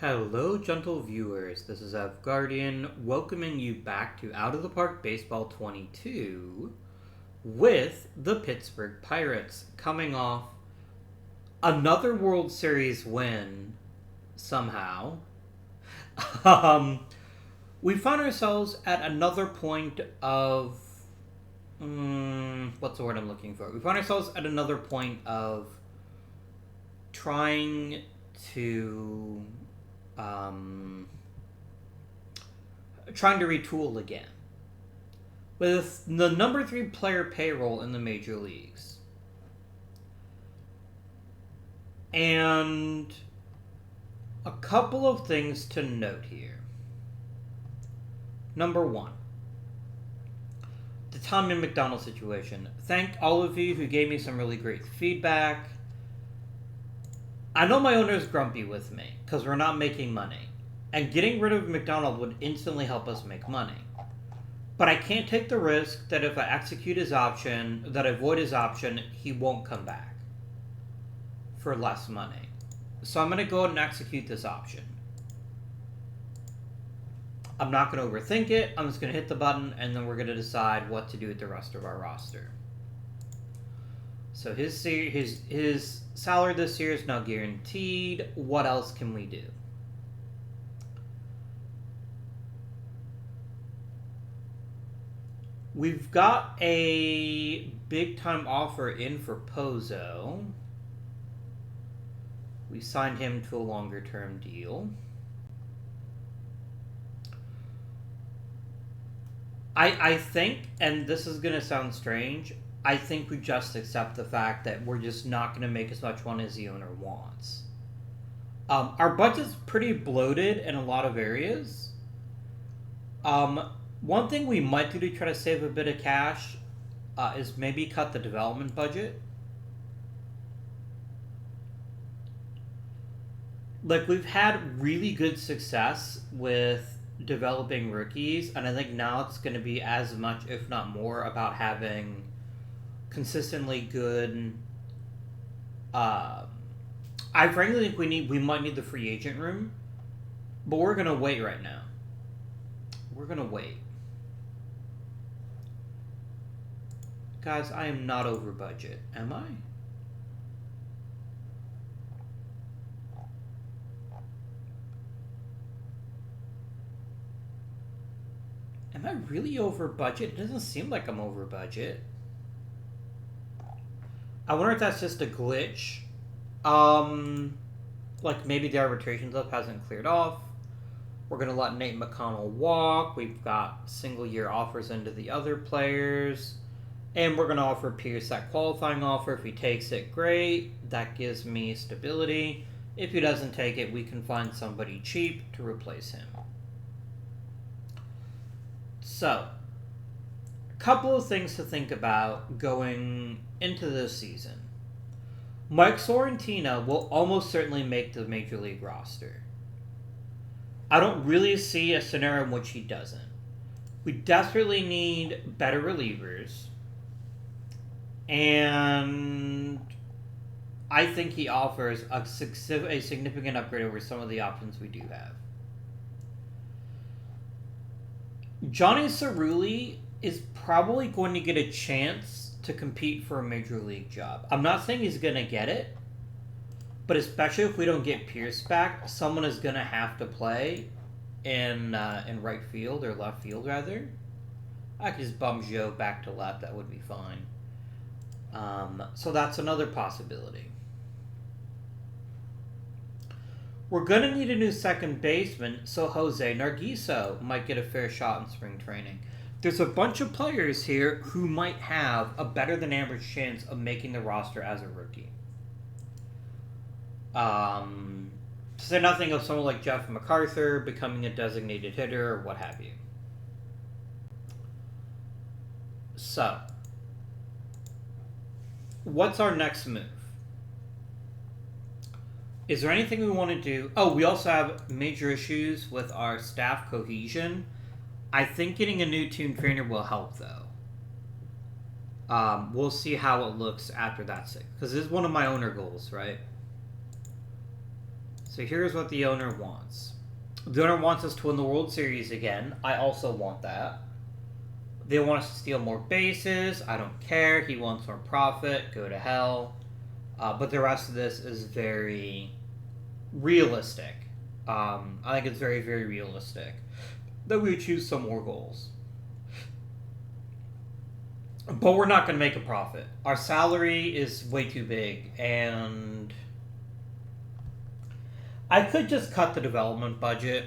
Hello, gentle viewers. This is Guardian welcoming you back to Out of the Park Baseball 22 with the Pittsburgh Pirates coming off another World Series win somehow. We find ourselves at another point of. What's the word I'm looking for? We find ourselves at another point of trying to retool again with the number 3 player payroll in the major leagues. And a couple of things to note here. Number 1, the Tommy McDonald situation. Thank all of you who gave me some really great feedback. I know my owner is grumpy with me because we're not making money. And getting rid of McDonald would instantly help us make money. But I can't take the risk that if I execute his option, that I avoid his option, he won't come back for less money. So I'm going to go ahead and execute this option. I'm not going to overthink it. I'm just going to hit the button, and then we're going to decide what to do with the rest of our roster. So his salary this year is now guaranteed. What else can we do? We've got a big-time offer in for Pozo. We signed him to a longer-term deal. I think, and this is going to sound strange, I think we just accept the fact that we're just not going to make as much money as the owner wants. Our budget's pretty bloated in a lot of areas. One thing we might do to try to save a bit of cash is maybe cut the development budget. Like, we've had really good success with developing rookies, and I think now it's going to be as much, if not more, about having consistently good. I frankly think we might need the free agent room, but we're gonna wait right now. We're gonna wait, guys. I am not over budget, am I? Am I really over budget? It doesn't seem like I'm over budget. I wonder if that's just a glitch. Like maybe the arbitration stuff hasn't cleared off. We're going to let Nate McConnell walk. We've got single-year offers into the other players. And we're going to offer Pierce that qualifying offer. If he takes it, great. That gives me stability. If he doesn't take it, we can find somebody cheap to replace him. So, a couple of things to think about going into this season. Mike Sorrentino will almost certainly make the Major League roster. I don't really see a scenario in which he doesn't. We desperately need better relievers. And I think he offers a significant upgrade over some of the options we do have. Johnny Cerulli is probably going to get a chance to compete for a major league job. I'm not saying he's going to get it, but especially if we don't get Pierce back, someone is going to have to play in right field, or left field rather. I could just bump Joe back to left. That would be fine. So that's another possibility. We're going to need a new second baseman, so Jose Nargiso might get a fair shot in spring training. There's a bunch of players here who might have a better than average chance of making the roster as a rookie. To say nothing of someone like Jeff MacArthur becoming a designated hitter or what have you. So, what's our next move? Is there anything we want to do? Oh, we also have major issues with our staff cohesion. I think getting a new team trainer will help, though. We'll see how it looks after that, because this is one of my owner goals, right? So here's what the owner wants. The owner wants us to win the World Series again. I also want that. They want us to steal more bases. I don't care. He wants more profit. Go to hell. But the rest of this is very realistic. I think it's very, very realistic that we choose some more goals. But we're not going to make a profit. Our salary is way too big, and I could just cut the development budget.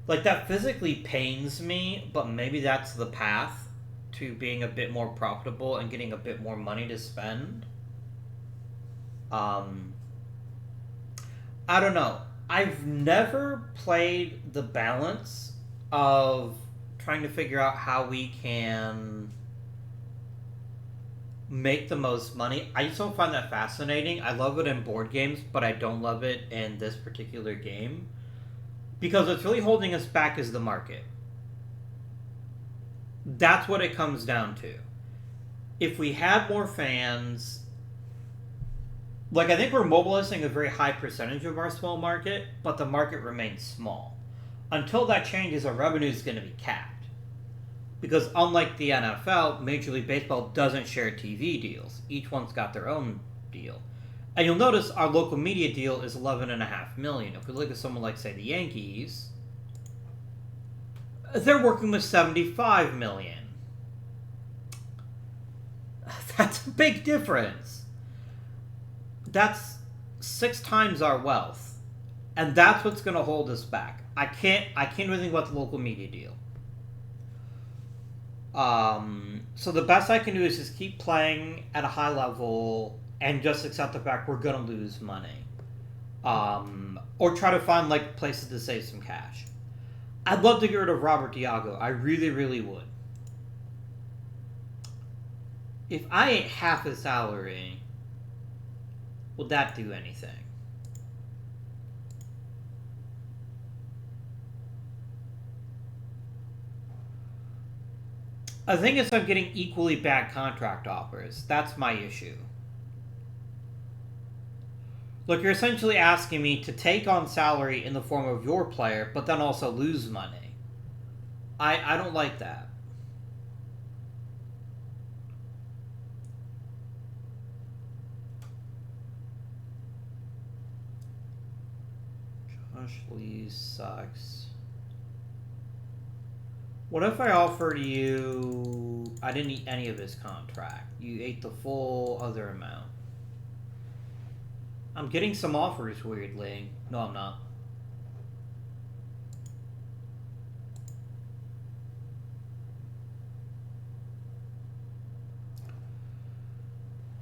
Like, that physically pains me, but maybe that's the path to being a bit more profitable and getting a bit more money to spend. I don't know. I've never played the balance of trying to figure out how we can make the most money. I just don't find that fascinating. I love it in board games, but I don't love it in this particular game. Because what's really holding us back is the market. That's what it comes down to. If we had more fans... Like, I think we're mobilizing a very high percentage of our small market, but the market remains small. Until that changes, our revenue is going to be capped. Because unlike the NFL, Major League Baseball doesn't share TV deals. Each one's got their own deal. And you'll notice our local media deal is $11.5 million. If we look at someone like, say, the Yankees, they're working with $75 million. That's a big difference. That's 6 times our wealth. And that's what's going to hold us back. I can't really think about the local media deal. So the best I can do is just keep playing at a high level and just accept the fact we're going to lose money. Or try to find, like, places to save some cash. I'd love to get rid of Robert Diago. I really, really would. If I ate half his salary, would that do anything? The thing is, I'm getting equally bad contract offers. That's my issue. Look, you're essentially asking me to take on salary in the form of your player, but then also lose money. I don't like that. Josh Lee sucks. What if I offered you... I didn't eat any of his contract. You ate the full other amount. I'm getting some offers, weirdly. No, I'm not.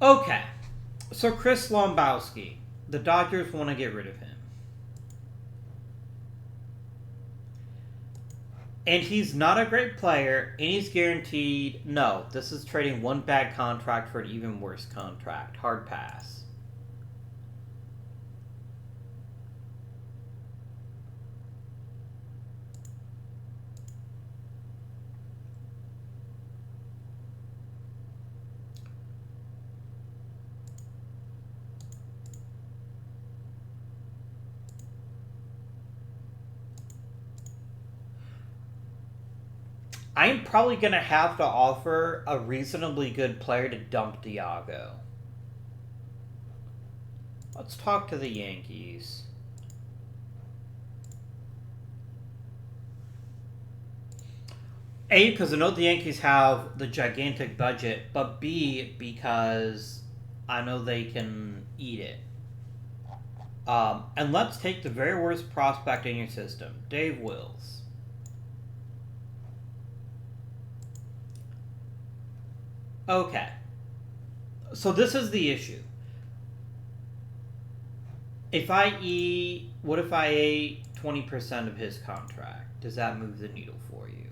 Okay. So Chris Lombowski. The Dodgers want to get rid of him. And he's not a great player, and he's guaranteed... No, this is trading one bad contract for an even worse contract. Hard pass. I'm probably going to have to offer a reasonably good player to dump Diago. Let's talk to the Yankees. A, because I know the Yankees have the gigantic budget, but B, because I know they can eat it. And let's take the very worst prospect in your system, Dave Wills. Okay. So this is the issue. What if I ate 20% of his contract? Does that move the needle for you?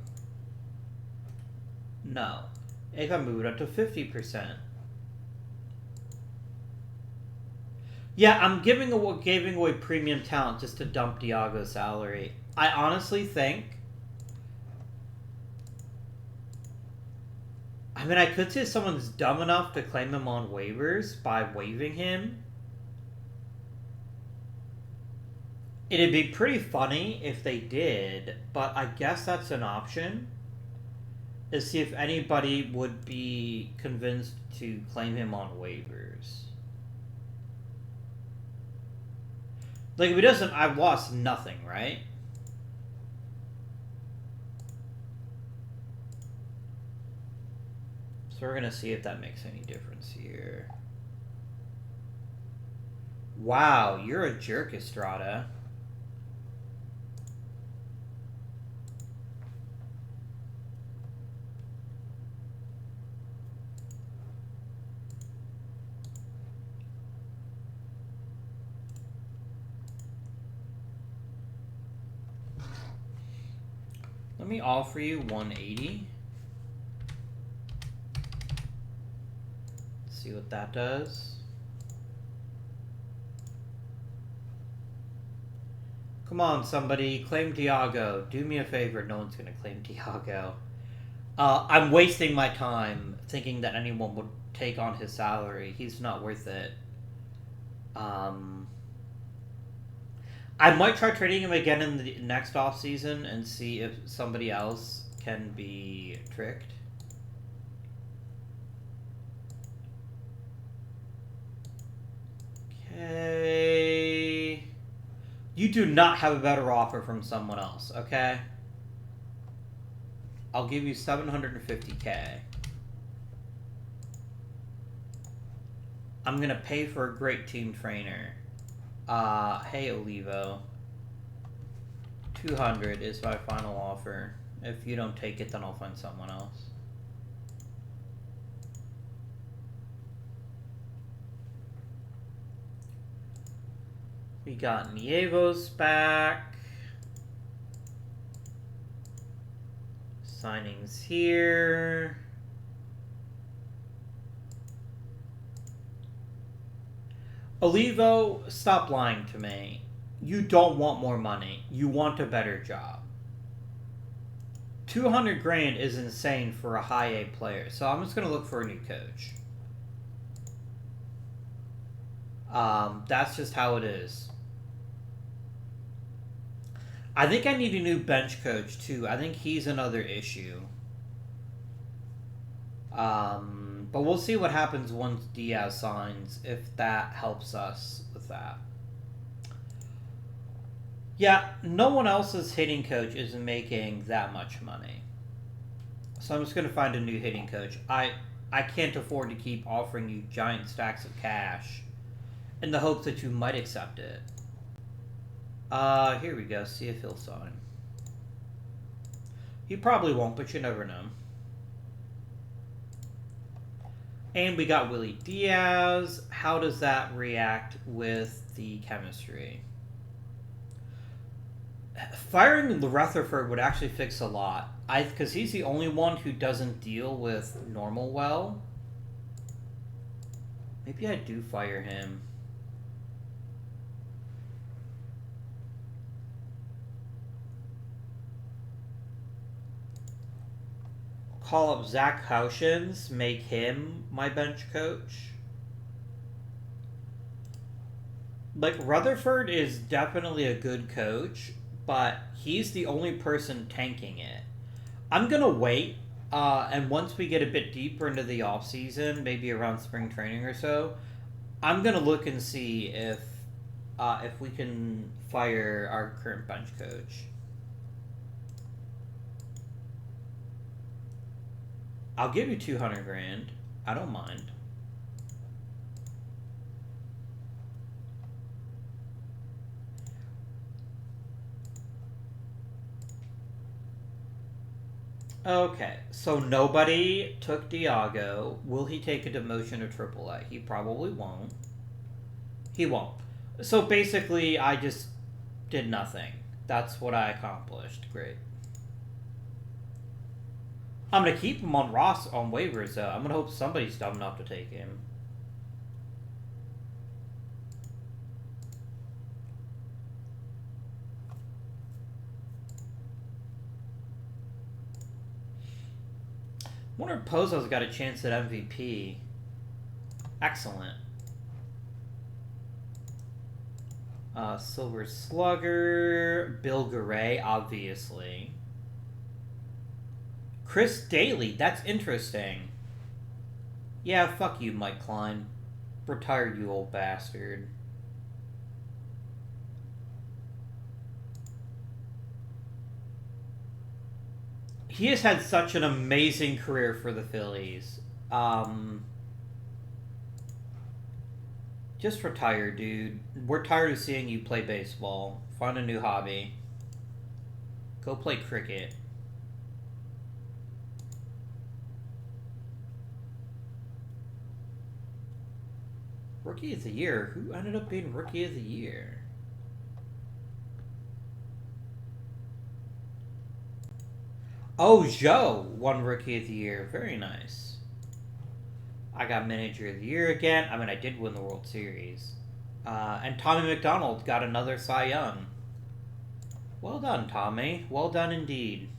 No. If I move it up to 50%. Yeah, I'm giving away premium talent just to dump Diago's salary. I honestly think... I mean, I could say someone's dumb enough to claim him on waivers by waiving him. It'd be pretty funny if they did, but I guess that's an option. Is see if anybody would be convinced to claim him on waivers. Like, if he doesn't, I've lost nothing, right? So we're gonna see if that makes any difference here. Wow, you're a jerk, Estrada. Let me offer you 180. See what that does. Come on, somebody, claim Diago. Do me a favor, no one's gonna claim Diago. I'm wasting my time thinking that anyone would take on his salary. He's not worth it. I might try trading him again in the next offseason and see if somebody else can be tricked. Okay. You do not have a better offer from someone else, okay? I'll give you $750K. I'm gonna pay for a great team trainer. Hey Olivo. 200 is my final offer. If you don't take it, then I'll find someone else. We got Nievos back. Signings here. Olivo, stop lying to me. You don't want more money. You want a better job. 200 grand is insane for a high A player, so I'm just going to look for a new coach. That's just how it is. I think I need a new bench coach, too. I think he's another issue. But we'll see what happens once Diaz signs, if that helps us with that. Yeah, no one else's hitting coach is making that much money. So I'm just going to find a new hitting coach. I can't afford to keep offering you giant stacks of cash in the hope that you might accept it. Here we go. See if he'll sign. He probably won't, but you never know. And we got Willy Diaz. How does that react with the chemistry? Firing Rutherford would actually fix a lot. Because he's the only one who doesn't deal with normal well. Maybe I do fire him. Call up Zach Houshins, make him my bench coach. Like, Rutherford is definitely a good coach, but he's the only person tanking it. I'm going to wait, and once we get a bit deeper into the offseason, maybe around spring training or so, I'm going to look and see if we can fire our current bench coach. I'll give you 200 grand. I don't mind. Okay, so nobody took Diago. Will he take a demotion to AAA? He probably won't. He won't. So basically, I just did nothing. That's what I accomplished. Great. I'm going to keep him on waivers, though. I'm going to hope somebody's dumb enough to take him. I wonder if Pozo's got a chance at MVP. Excellent. Silver Slugger, Bill Garay, obviously. Chris Daly, that's interesting. Yeah, fuck you, Mike Klein. Retired, you old bastard. He has had such an amazing career for the Phillies. Just retire, dude. We're tired of seeing you play baseball. Find a new hobby. Go play cricket. Rookie of the Year? Who ended up being Rookie of the Year? Oh, Joe won Rookie of the Year. Very nice. I got Manager of the Year again. I mean, I did win the World Series. And Tommy McDonald got another Cy Young. Well done, Tommy. Well done indeed.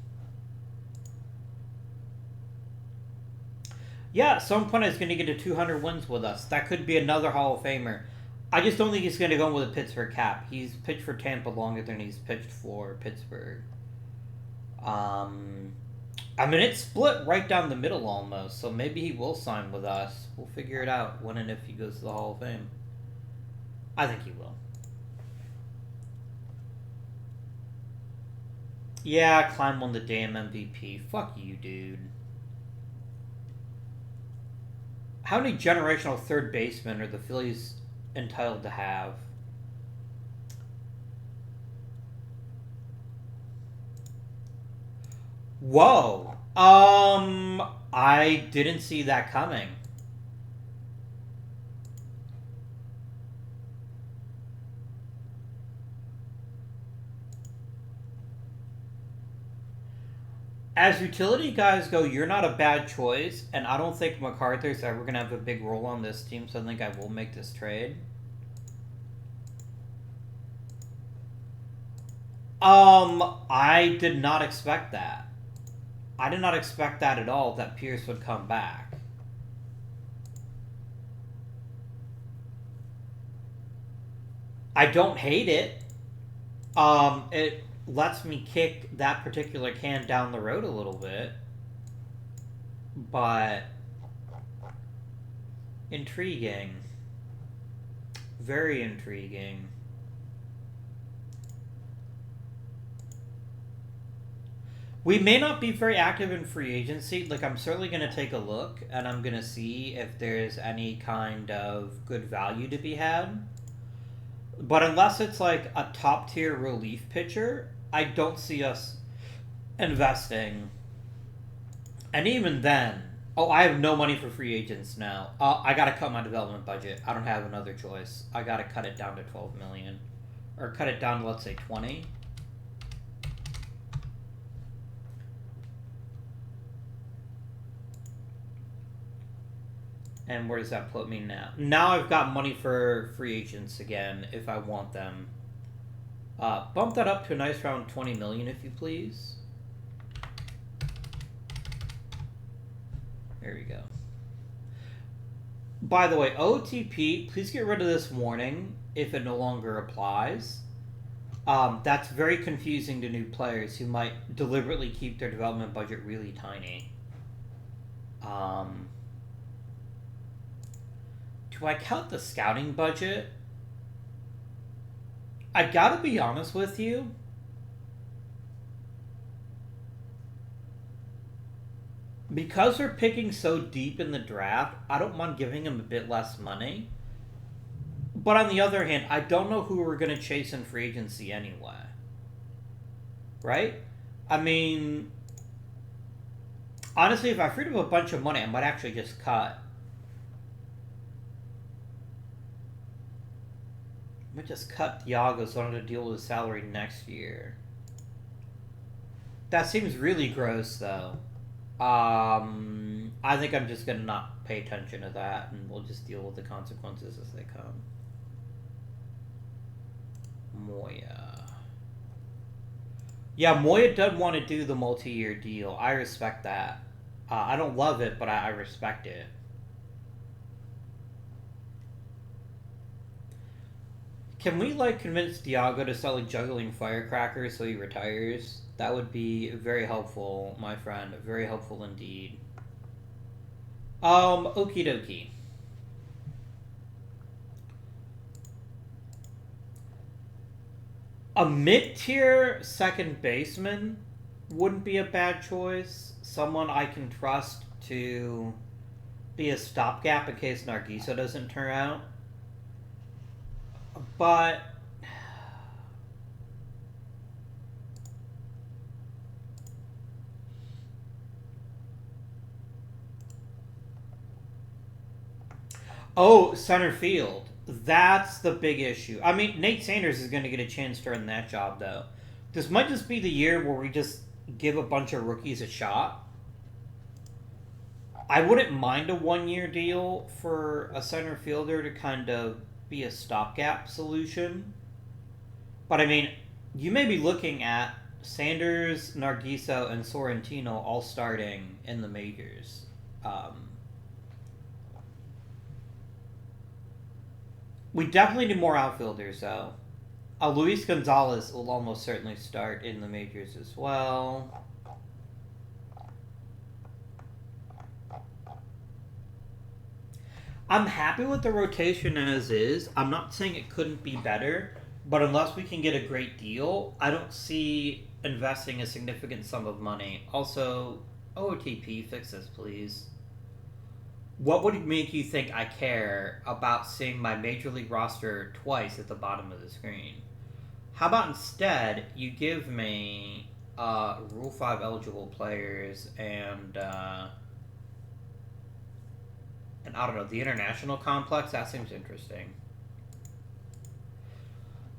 Yeah, at some point he's going to get to 200 wins with us. That could be another Hall of Famer. I just don't think he's going to go with a Pittsburgh cap. He's pitched for Tampa longer than he's pitched for Pittsburgh. I mean, it's split right down the middle almost, so maybe he will sign with us. We'll figure it out when and if he goes to the Hall of Fame. I think he will. Yeah, Klein won the damn MVP. Fuck you, dude. How many generational third basemen are the Phillies entitled to have? Whoa. I didn't see that coming. As utility guys go, you're not a bad choice, and I don't think MacArthur's ever going to have a big role on this team, so I think I will make this trade. I did not expect that. I did not expect that at all, that Pierce would come back. I don't hate it. It lets me kick that particular can down the road a little bit. But intriguing. Very intriguing. We may not be very active in free agency. Like, I'm certainly going to take a look, and I'm going to see if there's any kind of good value to be had. But unless it's like a top-tier relief pitcher, I don't see us investing. And even then, I have no money for free agents now. I got to cut my development budget. I don't have another choice. I got to cut it down to $12 million. Or cut it down to, let's say, 20. And where does that put me now? Now I've got money for free agents again, if I want them. Bump that up to a nice round $20 million, if you please. There we go. By the way, OOTP, please get rid of this warning if it no longer applies. That's very confusing to new players who might deliberately keep their development budget really tiny. Do I count the scouting budget? I gotta be honest with you. Because we're picking so deep in the draft, I don't mind giving him a bit less money. But on the other hand, I don't know who we're going to chase in free agency anyway. Right? I mean, honestly, if I freed up a bunch of money, I might actually just cut. I might just cut Thiago so I don't have to deal with his salary next year. That seems really gross, though. I think I'm just going to not pay attention to that, and we'll just deal with the consequences as they come. Moya. Yeah, Moya doesn't want to do the multi-year deal. I respect that. I don't love it, but I respect it. Can we, like, convince Diago to start, like, juggling firecrackers so he retires? That would be very helpful, my friend. Very helpful indeed. Okie dokie. A mid-tier second baseman wouldn't be a bad choice. Someone I can trust to be a stopgap in case Nargisa doesn't turn out. But oh, center field. That's the big issue. I mean, Nate Sanders is going to get a chance to earn that job, though. This might just be the year where we just give a bunch of rookies a shot. I wouldn't mind a one-year deal for a center fielder to kind of be a stopgap solution. But I mean, you may be looking at Sanders, Nargiso, and Sorrentino all starting in the majors. We definitely need more outfielders, though. Luis Gonzalez will almost certainly start in the majors as well. I'm happy with the rotation as is. I'm not saying it couldn't be better, but unless we can get a great deal, I don't see investing a significant sum of money. Also, OOTP, fix this, please. What would make you think I care about seeing my Major League roster twice at the bottom of the screen? How about instead you give me Rule 5 eligible players and I don't know, the international complex? That seems interesting.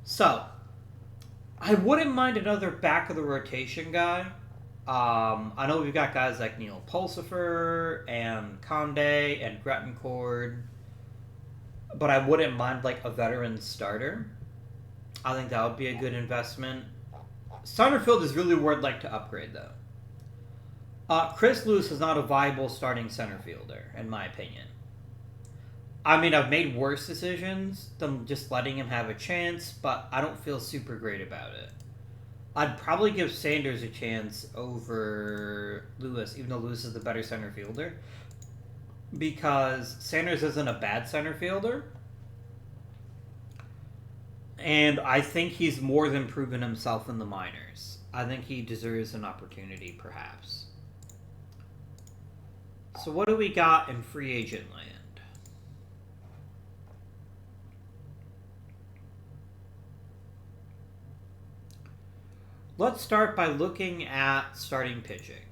So, I wouldn't mind another back of the rotation guy. I know we've got guys like Neil Pulcifer and Conde and Grettencord, but I wouldn't mind like a veteran starter. I think that would be a good investment. Center field is really where I'd like to upgrade, though. Chris Lewis is not a viable starting center fielder, in my opinion. I mean, I've made worse decisions than just letting him have a chance, but I don't feel super great about it. I'd probably give Sanders a chance over Lewis, even though Lewis is the better center fielder. Because Sanders isn't a bad center fielder. And I think he's more than proven himself in the minors. I think he deserves an opportunity, perhaps. So what do we got in free agent land? Let's start by looking at starting pitching.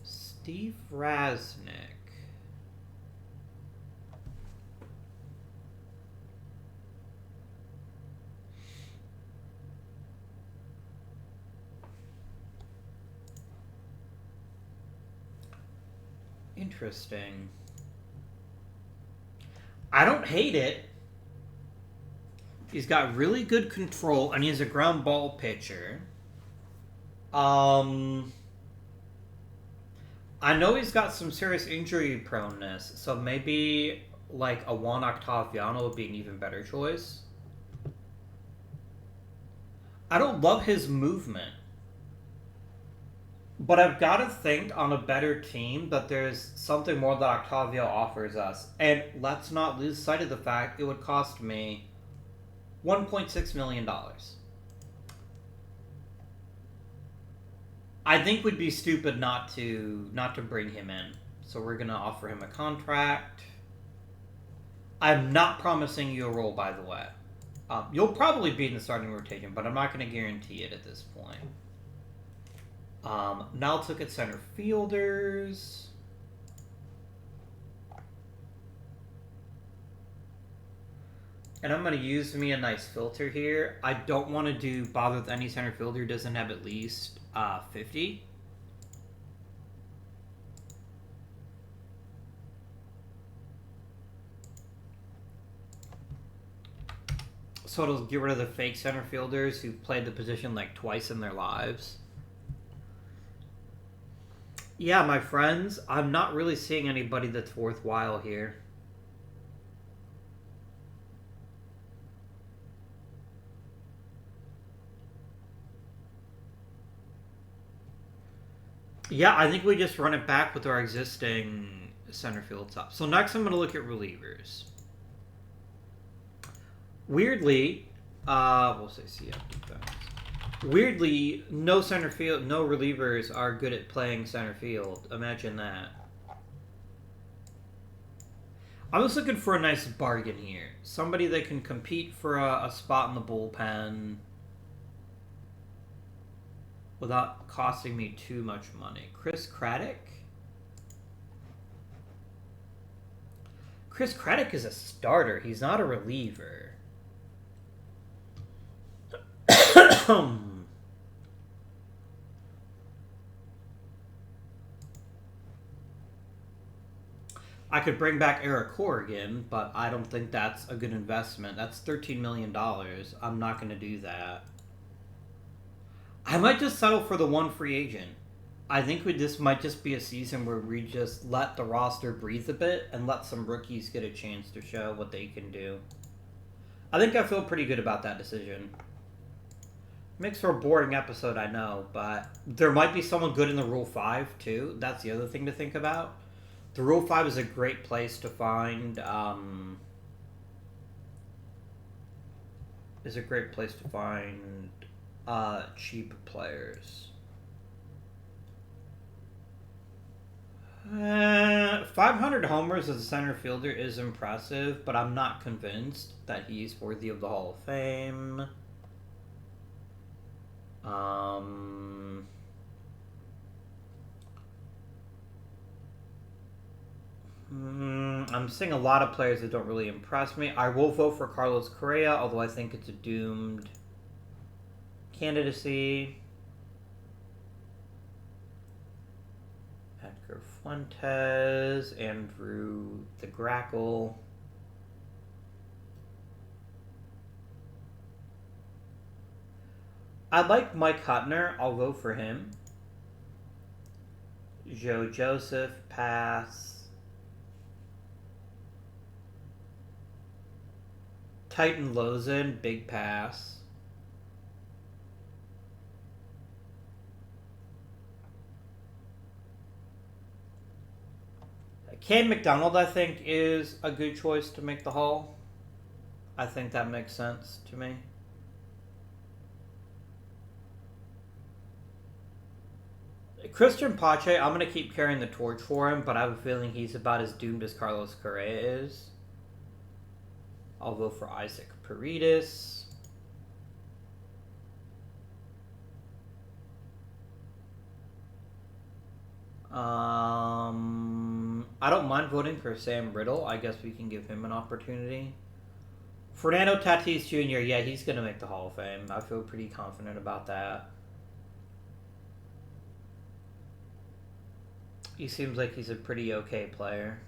Steve Rasnick. Interesting. I don't hate it. He's got really good control, and he's a ground ball pitcher. I know he's got some serious injury proneness, so maybe like a Juan Octaviano would be an even better choice. I don't love his movement, but I've got to think on a better team that there's something more that Octavio offers us. And let's not lose sight of the fact it would cost me $1.6 million. I think we'd be stupid not to bring him in. So we're going to offer him a contract. I'm not promising you a role, by the way. You'll probably be in the starting rotation, but I'm not going to guarantee it at this point. Now let's look at center fielders. And I'm going to use me a nice filter here. I don't want to bother with any center fielder who doesn't have at least 50. So it'll get rid of the fake center fielders who've played the position like twice in their lives. Yeah, my friends, I'm not really seeing anybody that's worthwhile here. Yeah, I think we just run it back with our existing center field top. So next I'm going to look at relievers. Weirdly, we'll say CF defense. Weirdly, no center field, no relievers are good at playing center field. Imagine that. I was looking for a nice bargain here. Somebody that can compete for a spot in the bullpen without costing me too much money. Craddick? Craddick is a starter. He's not a reliever. I could bring back Eric Corrigan, but I don't think that's a good investment. That's $13 million. I'm not going to do that. I might just settle for the one free agent. I think this might just be a season where we just let the roster breathe a bit and let some rookies get a chance to show what they can do. I think I feel pretty good about that decision. Makes for a boring episode, I know, but there might be someone good in the Rule 5, too. That's the other thing to think about. The Rule 5 is a great place to find, cheap players. 500 homers as a center fielder is impressive, but I'm not convinced that he's worthy of the Hall of Fame. I'm seeing a lot of players that don't really impress me. I will vote for Carlos Correa, although I think it's a doomed candidacy. Edgar Fuentes, Andrew the Grackle. I like Mike Hutner. I'll vote for him. Joe Joseph, pass. Titan Lozen, big pass. Cam McDonald, I think, is a good choice to make the Hall. I think that makes sense to me. Christian Pache, I'm going to keep carrying the torch for him, but I have a feeling he's about as doomed as Carlos Correa is. I'll vote for Isaac Paredes. I don't mind voting for Sam Riddle. I guess we can give him an opportunity. Fernando Tatis Jr., yeah, he's going to make the Hall of Fame. I feel pretty confident about that. He seems like he's a pretty okay player.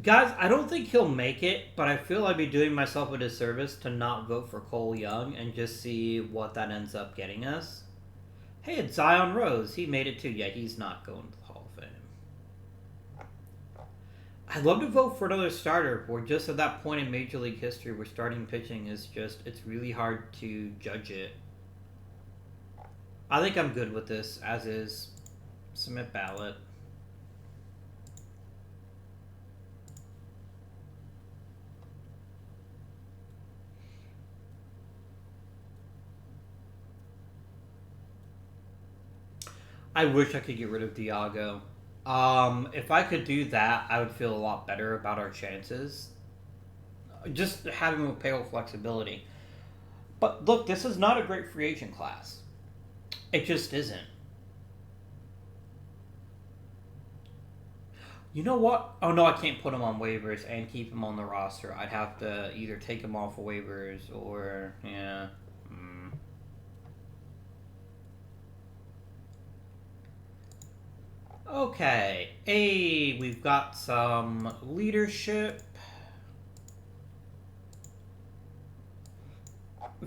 Guys, I don't think he'll make it, but I feel I'd be doing myself a disservice to not vote for Cole Young and just see what that ends up getting us. Hey, it's Zion Rose. He made it too. Yeah, he's not going to the Hall of Fame. I'd love to vote for another starter. We're just at that point in Major League history where starting pitching is just, it's really hard to judge it. I think I'm good with this, as is. Submit ballot. I wish I could get rid of Diago. If I could do that, I would feel a lot better about our chances. Just having a payroll flexibility. But look, this is not a great free agent class. It just isn't. You know what? Oh no, I can't put him on waivers and keep him on the roster. I'd have to either take him off of waivers or, yeah. Okay, we've got some leadership.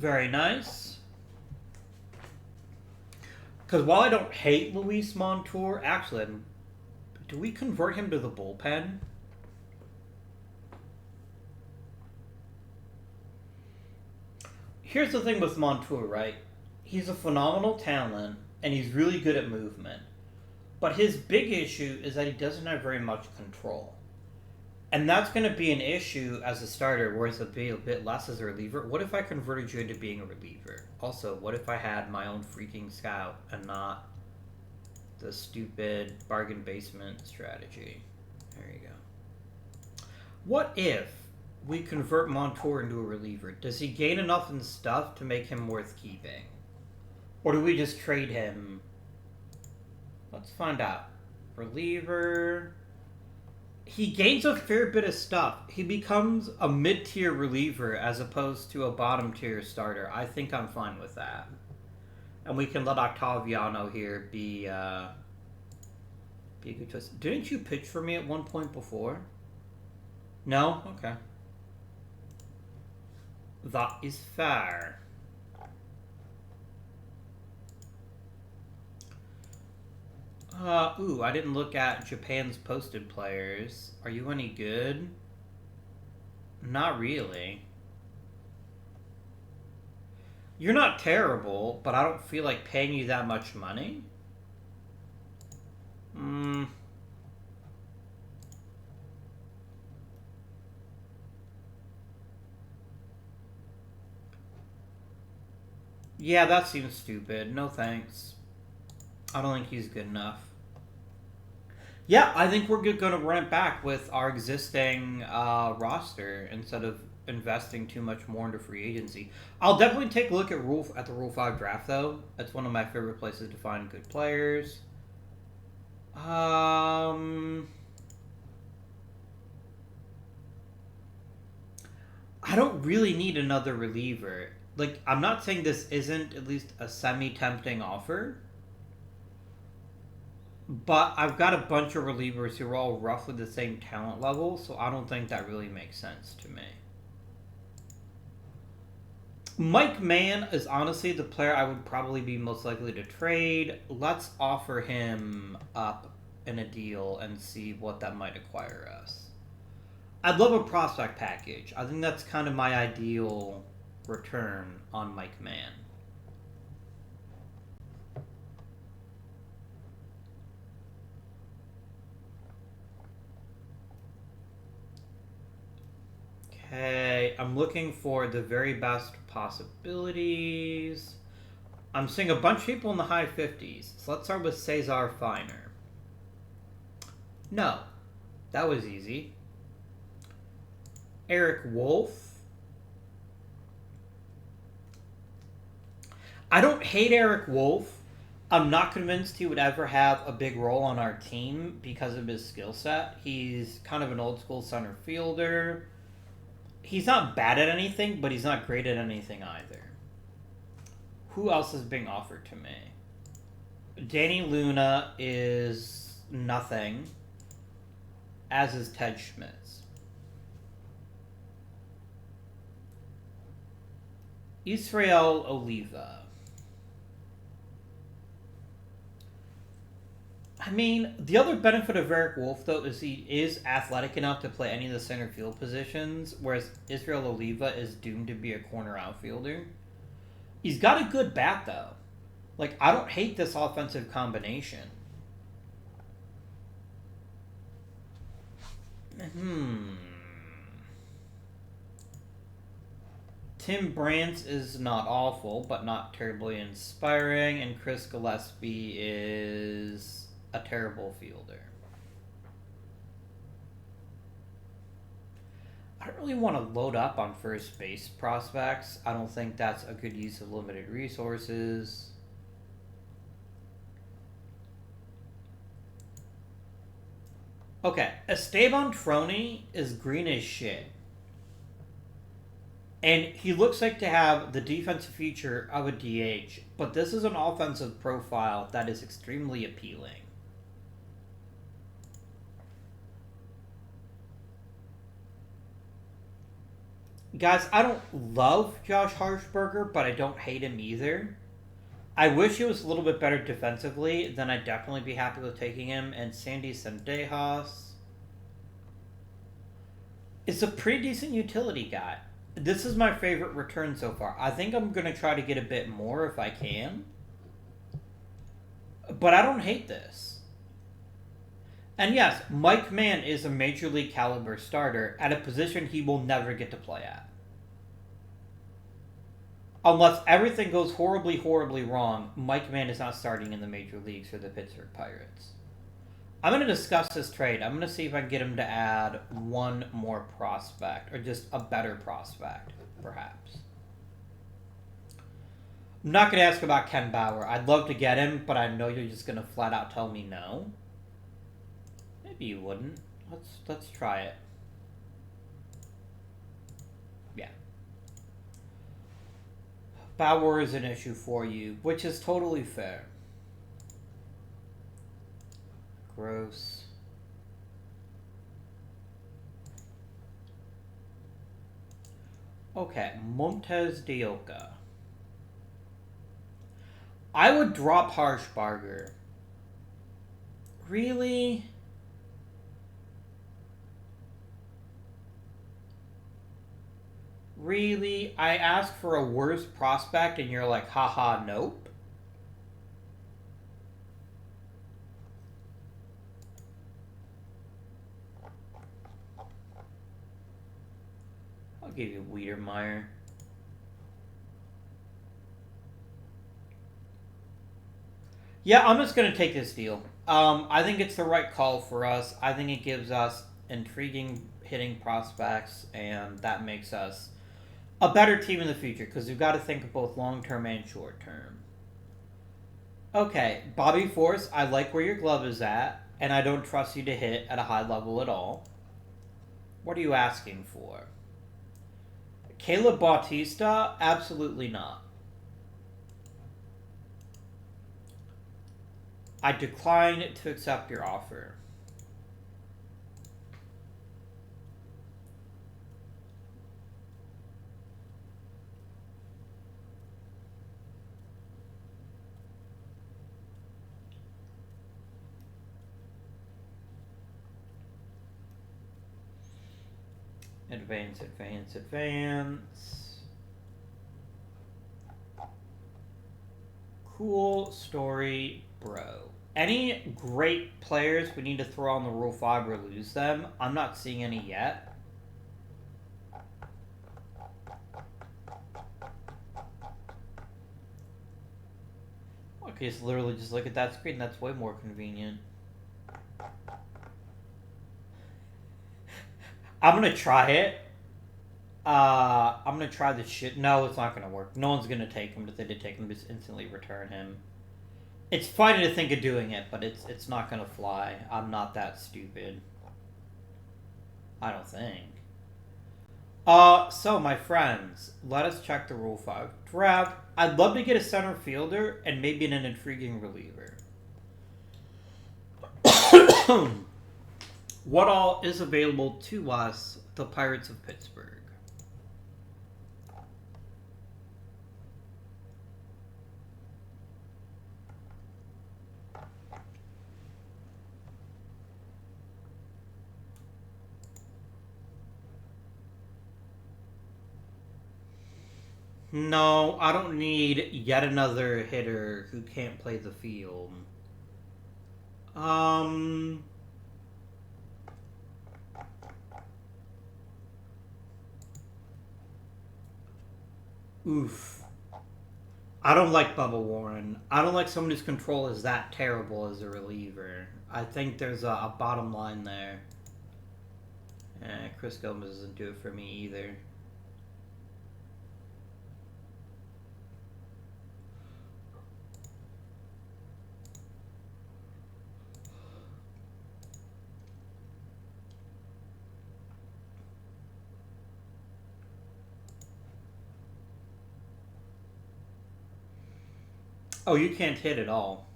Very nice. Because while I don't hate Luis Montour, actually, do we convert him to the bullpen? Here's the thing with Montour, right? He's a phenomenal talent, and he's really good at movement. But his big issue is that he doesn't have very much control. And that's going to be an issue as a starter, whereas it'll be a bit less as a reliever. What if I converted you into being a reliever? Also, what if I had my own freaking scout and not the stupid bargain basement strategy? There you go. What if we convert Montour into a reliever? Does he gain enough in stuff to make him worth keeping? Or do we just trade him? Let's find out. Reliever. He gains a fair bit of stuff. He becomes a mid-tier reliever as opposed to a bottom-tier starter. I think I'm fine with that. And we can let Octaviano here be a good choice. Didn't you pitch for me at one point before? No? Okay. That is fair. Ooh, I didn't look at Japan's posted players. Are you any good? Not really. You're not terrible, but I don't feel like paying you that much money. Yeah, that seems stupid. No thanks. I don't think he's good enough. Yeah, I think we're going to run it back with our existing roster instead of investing too much more into free agency. I'll definitely take a look at the Rule 5 draft, though. That's one of my favorite places to find good players. I don't really need another reliever. Like, I'm not saying this isn't at least a semi-tempting offer. But I've got a bunch of relievers who are all roughly the same talent level, so I don't think that really makes sense to me. Mike Mann is honestly the player I would probably be most likely to trade. Let's offer him up in a deal and see what that might acquire us. I'd love a prospect package. I think that's kind of my ideal return on Mike Mann. Okay, I'm looking for the very best possibilities. I'm seeing a bunch of people in the high 50s. So let's start with Cesar Feiner. No, that was easy. Eric Wolf. I don't hate Eric Wolf. I'm not convinced he would ever have a big role on our team because of his skill set. He's kind of an old school center fielder. He's not bad at anything, but he's not great at anything either. Who else is being offered to me? Danny Luna is nothing, as is Ted Schmitz. Israel Oliva. I mean, the other benefit of Eric Wolf, though, is he is athletic enough to play any of the center field positions, whereas Israel Oliva is doomed to be a corner outfielder. He's got a good bat, though. Like, I don't hate this offensive combination. Tim Brantz is not awful, but not terribly inspiring, and Chris Gillespie is a terrible fielder. I don't really want to load up on first base prospects. I don't think that's a good use of limited resources. Okay, Esteban Troney is green as shit. And he looks like to have the defensive feature of a DH, but this is an offensive profile that is extremely appealing. Guys, I don't love Josh Harshberger, but I don't hate him either. I wish he was a little bit better defensively, then I'd definitely be happy with taking him. And Sandy Sendejas is a pretty decent utility guy. This is my favorite return so far. I think I'm going to try to get a bit more if I can. But I don't hate this. And yes, Mike Mann is a major league caliber starter at a position he will never get to play at. Unless everything goes horribly, horribly wrong, Mike Mann is not starting in the major leagues for the Pittsburgh Pirates. I'm going to discuss this trade. I'm going to see if I can get him to add one more prospect, or just a better prospect, perhaps. I'm not going to ask about Ken Bauer. I'd love to get him, but I know you're just going to flat out tell me no. Maybe you wouldn't. Let's try it. Yeah. Bauer is an issue for you, which is totally fair. Gross. Okay, Montez de Oca. I would drop Harshbarger. Really? Really? I asked for a worse prospect and you're like, haha, nope? I'll give you Wiedermeyer. Yeah, I'm just going to take this deal. I think it's the right call for us. I think it gives us intriguing hitting prospects, and that makes us a better team in the future, because we've got to think of both long-term and short-term. Okay, Bobby Force, I like where your glove is at, and I don't trust you to hit at a high level at all. What are you asking for? Caleb Bautista? Absolutely not. I decline to accept your offer. Advance, advance, advance. Cool story, bro. Any great players we need to throw on the Rule 5 or lose them? I'm not seeing any yet. Okay, so literally just look at that screen. That's way more convenient. I'm gonna try it. I'm gonna try this shit. No, it's not gonna work. No one's gonna take him. If they did take him, just instantly return him. It's funny to think of doing it, but it's not gonna fly. I'm not that stupid. I don't think. So my friends, let us check the Rule 5 draft. I'd love to get a center fielder and maybe an intriguing reliever. What all is available to us, the Pirates of Pittsburgh? No, I don't need yet another hitter who can't play the field. Oof. I don't like Bubba Warren. I don't like someone whose control is that terrible as a reliever. I think there's a bottom line there. Chris Gomez doesn't do it for me either. Oh, you can't hit at all.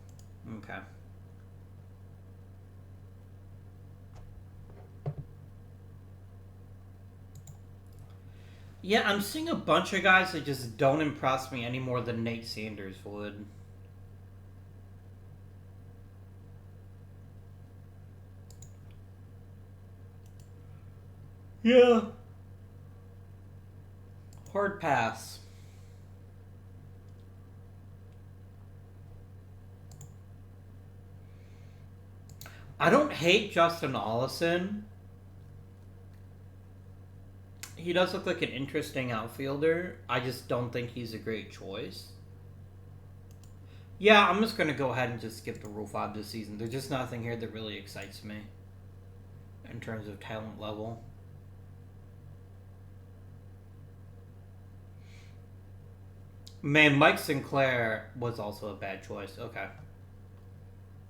Okay. Yeah, I'm seeing a bunch of guys that just don't impress me any more than Nate Sanders would. Yeah. Hard pass. I don't hate Justin Ollison. He does look like an interesting outfielder. I just don't think he's a great choice. Yeah, I'm just going to go ahead and just skip the Rule 5 this season. There's just nothing here that really excites me in terms of talent level. Man, Mike Sinclair was also a bad choice. Okay.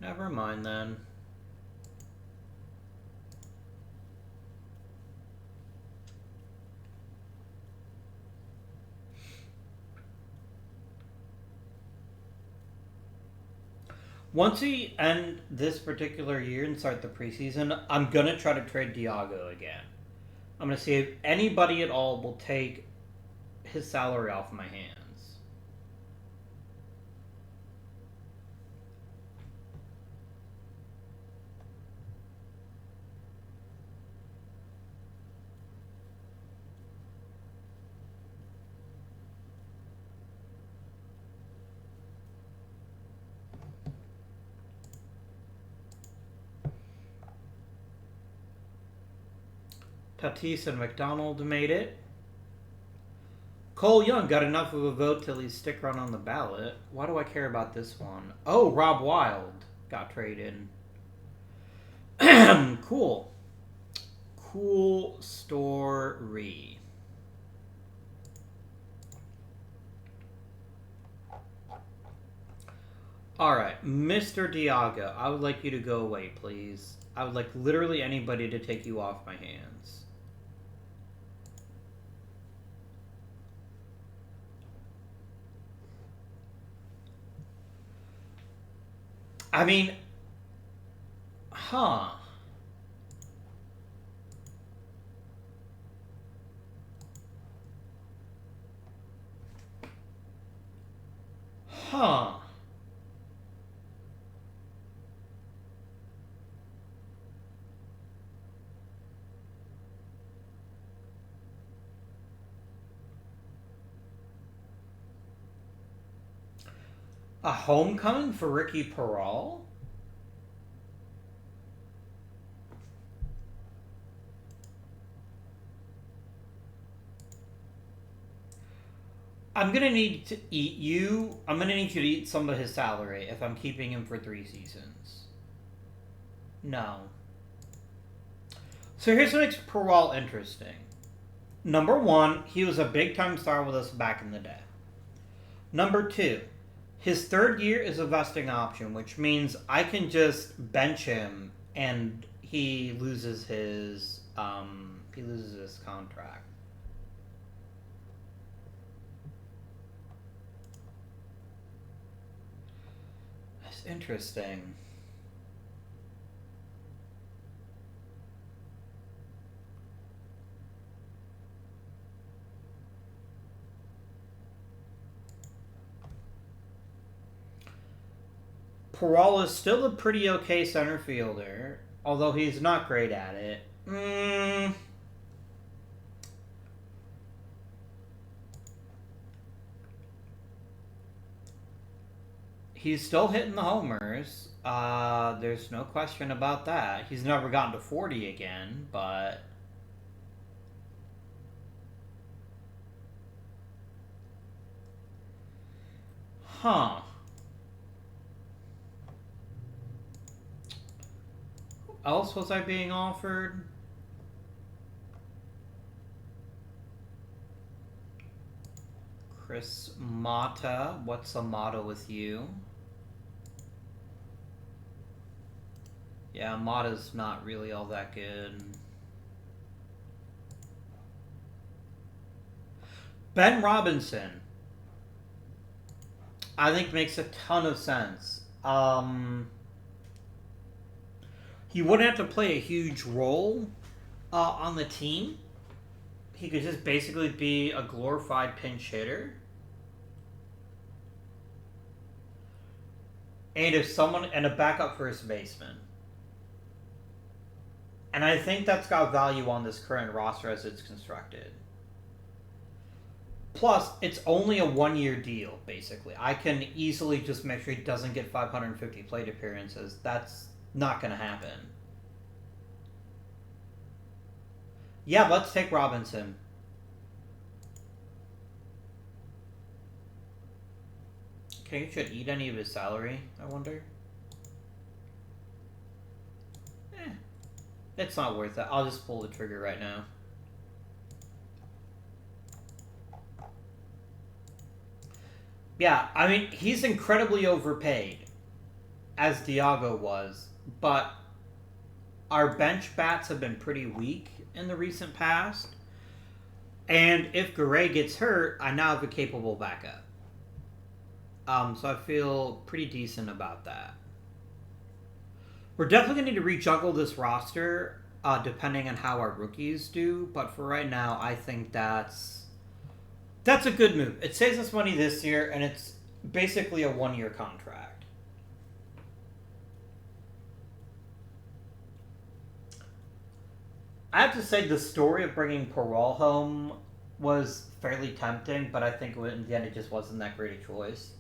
Never mind then. Once we end this particular year and start the preseason, I'm going to try to trade Diago again. I'm going to see if anybody at all will take his salary off my hands. Tatis and McDonald made it. Cole Young got enough of a vote till he's stick run on the ballot. Why do I care about this one? Oh, Rob Wild got traded. Cool. Cool story. Alright, Mr. Diago, I would like you to go away, please. I would like literally anybody to take you off my hands. I mean, huh. Huh. A homecoming for Ricky Peral? I'm gonna need to eat you. I'm gonna need you to eat some of his salary if I'm keeping him for 3 seasons. No. So here's what makes Peral interesting. Number 1, he was a big-time star with us back in the day. Number 2, his 3rd year is a vesting option, which means I can just bench him and he loses his contract. That's interesting. Peral is still a pretty okay center fielder, although he's not great at it. He's still hitting the homers. There's no question about that. He's never gotten to 40 again, but... Huh. Who else was I being offered? Chris Mata. What's the motto with you? Yeah, Mata's not really all that good. Ben Robinson, I think makes a ton of sense. He wouldn't have to play a huge role on the team, he could just basically be a glorified pinch hitter. And if someone and a backup first baseman. And I think that's got value on this current roster as it's constructed. Plus, it's only a 1-year deal, basically. I can easily just make sure he doesn't get 550 plate appearances. That's not going to happen. Yeah, let's take Robinson. Can he should eat any of his salary, I wonder? It's not worth it. I'll just pull the trigger right now. Yeah, I mean, he's incredibly overpaid, as Diago was, but our bench bats have been pretty weak in the recent past. And if Garay gets hurt, I now have a capable backup. So I feel pretty decent about that. We're definitely going to need to rejuggle this roster, depending on how our rookies do. But for right now, I think that's a good move. It saves us money this year, and it's basically a 1-year contract. I have to say the story of bringing Perral home was fairly tempting, but I think in the end it just wasn't that great a choice.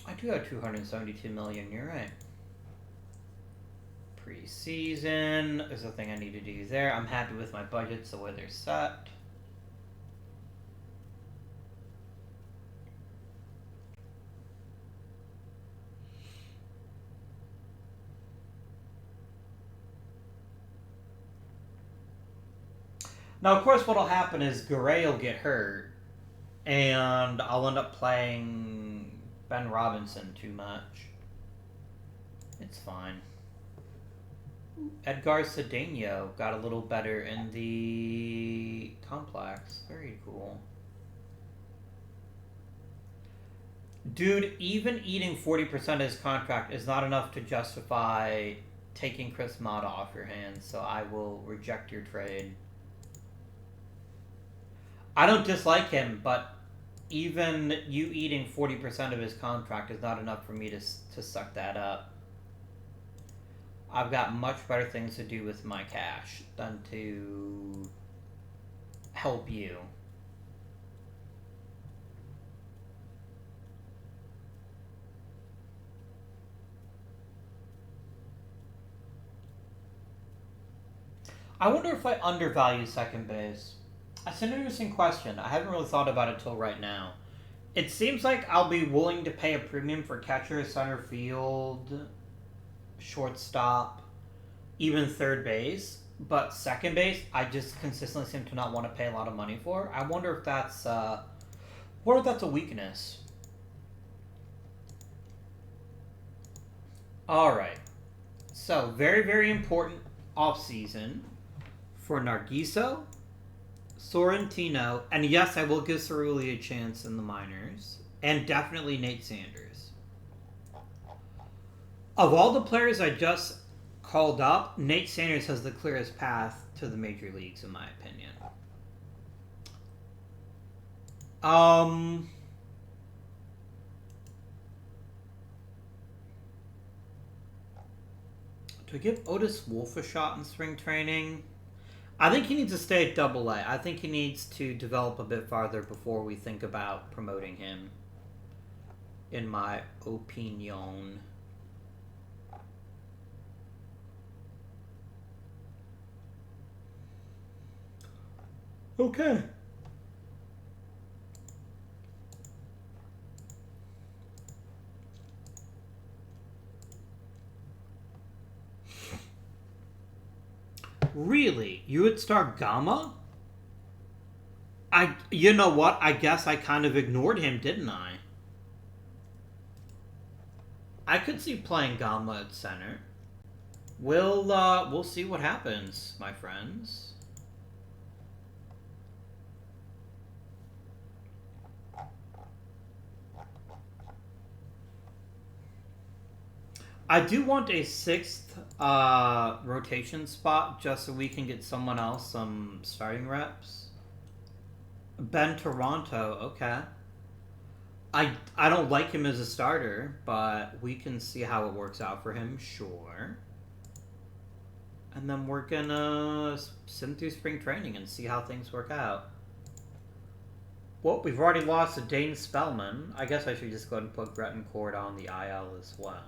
I do have $272 million, you're right. Preseason, there's nothing I need to do there. I'm happy with my budgets the way they're set. Now, of course, what'll happen is Garay will get hurt, and I'll end up playing Ben Robinson too much. It's fine. Edgar Cedeno got a little better in the complex. Very cool. Dude, even eating 40% of his contract is not enough to justify taking Chris Mata off your hands, so I will reject your trade. I don't dislike him, but even you eating 40% of his contract is not enough for me to suck that up. I've got much better things to do with my cash than to help you. I wonder if I undervalue second base. That's an interesting question. I haven't really thought about it till right now. It seems like I'll be willing to pay a premium for catcher, center field, shortstop, even third base. But second base, I just consistently seem to not want to pay a lot of money for. I wonder if that's a weakness. Alright. So, very, very important offseason for Nargiso, Sorrentino, and yes, I will give Cerulli a chance in the minors, and definitely Nate Sanders. Of all the players I just called up, Nate Sanders has the clearest path to the major leagues, in my opinion. Do I give Otis Wolf a shot in spring training? I think he needs to stay at Double-A. I think he needs to develop a bit farther before we think about promoting him, in my opinion. Okay. Really? You would start Gamma? You know what? I guess I kind of ignored him, didn't I? I could see playing Gamma at center. We'll see what happens, my friends. I do want a 6th rotation spot just so we can get someone else some starting reps. Ben Toronto, okay. I don't like him as a starter, but we can see how it works out for him, sure. And then we're gonna send him through spring training and see how things work out. Well, we've already lost to Dane Spellman. I guess I should just go ahead and put Grettencourt on the IL as well.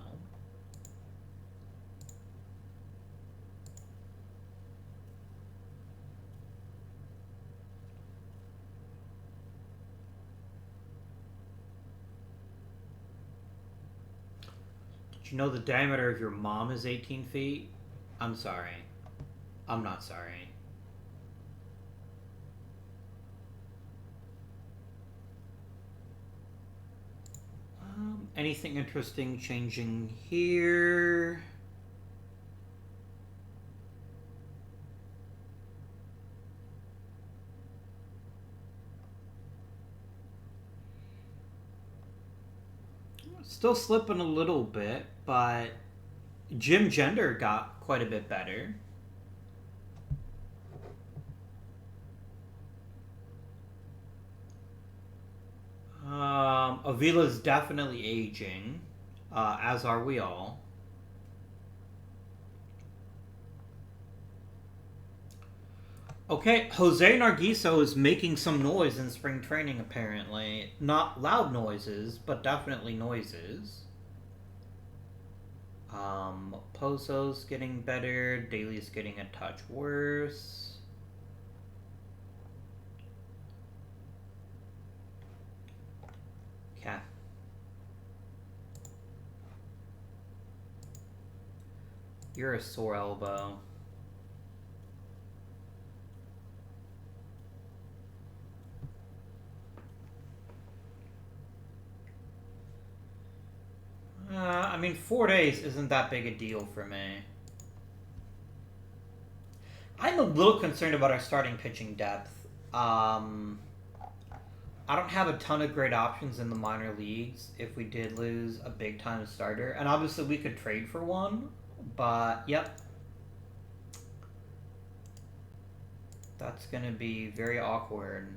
Did you know the diameter of your mom is 18 feet? I'm sorry. I'm not sorry. Anything interesting changing here? Still slipping a little bit, but Jim Gender got quite a bit better. Avila's definitely aging, as are we all. Okay, Jose Nargiso is making some noise in spring training, apparently. Not loud noises, but definitely noises. Pozo's getting better. Daly's getting a touch worse. Okay. You're a sore elbow. I mean, 4 days isn't that big a deal for me. I'm a little concerned about our starting pitching depth. I don't have a ton of great options in the minor leagues if we did lose a big-time starter. And obviously we could trade for one, but yep. That's going to be very awkward.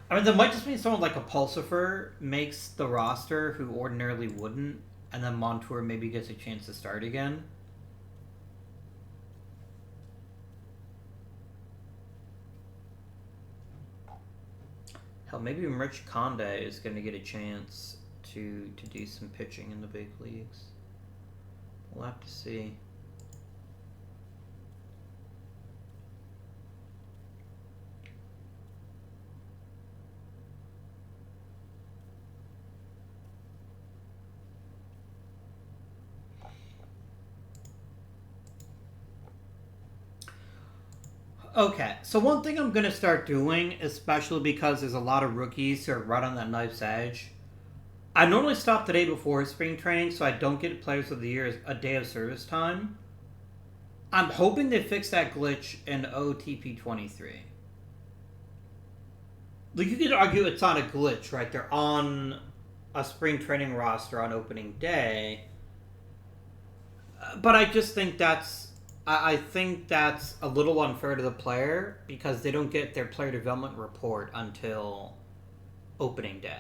I mean, that might just mean someone like a Pulcifer makes the roster who ordinarily wouldn't, and then Montour maybe gets a chance to start again. Hell, maybe even Rich Conde is going to get a chance to do some pitching in the big leagues. We'll have to see. Okay, so one thing I'm going to start doing, especially because there's a lot of rookies who are right on that knife's edge, I normally stop the day before spring training so I don't get Players of the Year a day of service time. I'm hoping they fix that glitch in OOTP 23. Like, you could argue it's not a glitch, right? They're on a spring training roster on opening day. But I just think I think that's a little unfair to the player because they don't get their player development report until opening day.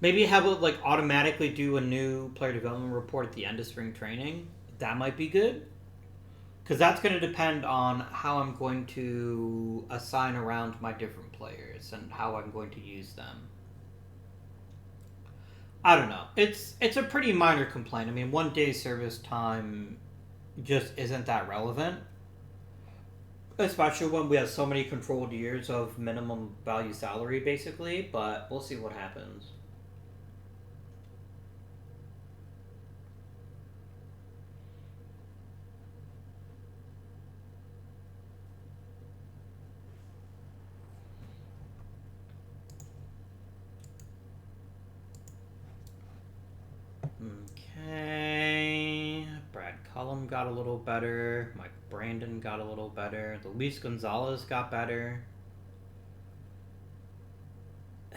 Maybe have it like automatically do a new player development report at the end of spring training. That might be good. Because that's going to depend on how I'm going to assign around my different players and how I'm going to use them. I don't know. It's a pretty minor complaint. I mean, 1 day service time just isn't that relevant, especially when we have so many controlled years of minimum value salary, basically, but we'll see what happens. Okay, Brad Cullum got a little better. Mike Brandon got a little better. Luis Gonzalez got better.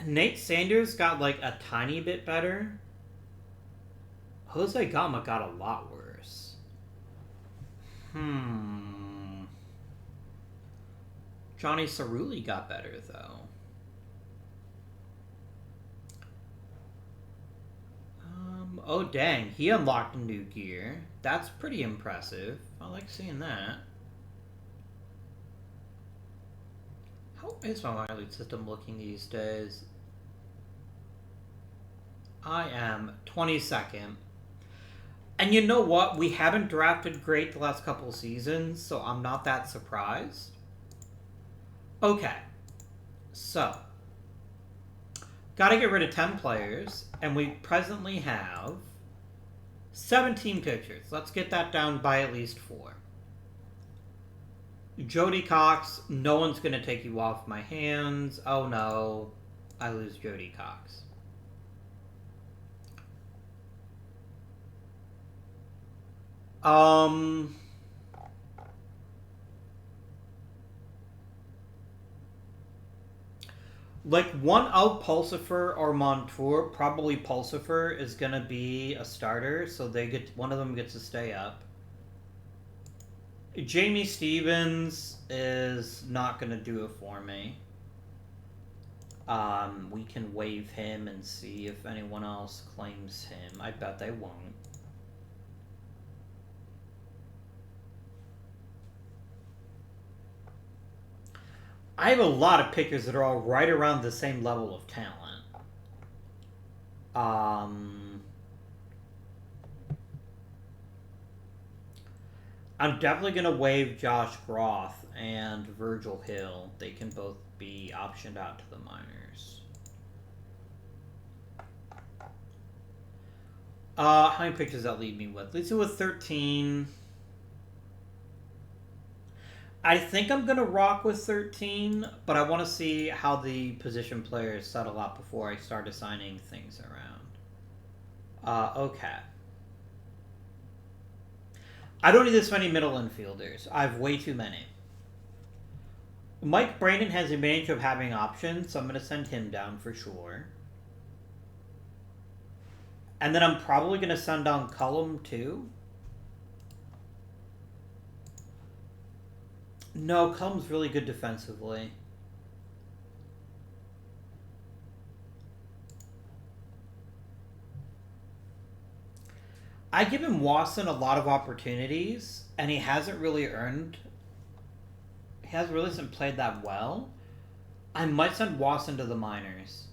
Nate Sanders got like a tiny bit better. Jose Gama got a lot worse. Johnny Cerulli got better, though. Oh, dang. He unlocked new gear. That's pretty impressive. I like seeing that. How is my minor league system looking these days? I am 22nd. And you know what? We haven't drafted great the last couple of seasons, so I'm not that surprised. Okay. So. Gotta get rid of 10 players, and we presently have 17 pitchers. Let's get that down by at least 4. Jody Cox, no one's gonna take you off my hands. Oh no, I lose Jody Cox. Like, one of Pulcifer or Montour, probably Pulcifer is gonna be a starter, so one of them gets to stay up. Jamie Stevens is not gonna do it for me. We can waive him and see if anyone else claims him. I bet they won't. I have a lot of pickers that are all right around the same level of talent. I'm definitely going to waive Josh Groth and Virgil Hill. They can both be optioned out to the minors. How many pickers does that leave me with? Leaves me with 13. I think I'm going to rock with 13, but I want to see how the position players settle out before I start assigning things around. Okay. I don't need this many middle infielders. I have way too many. Mike Brandon has the advantage of having options, so I'm going to send him down for sure. And then I'm probably going to send down Cullum too. No, Cullum's really good defensively. I give him Wasson a lot of opportunities, and he hasn't really played that well. I might send Wasson to the minors.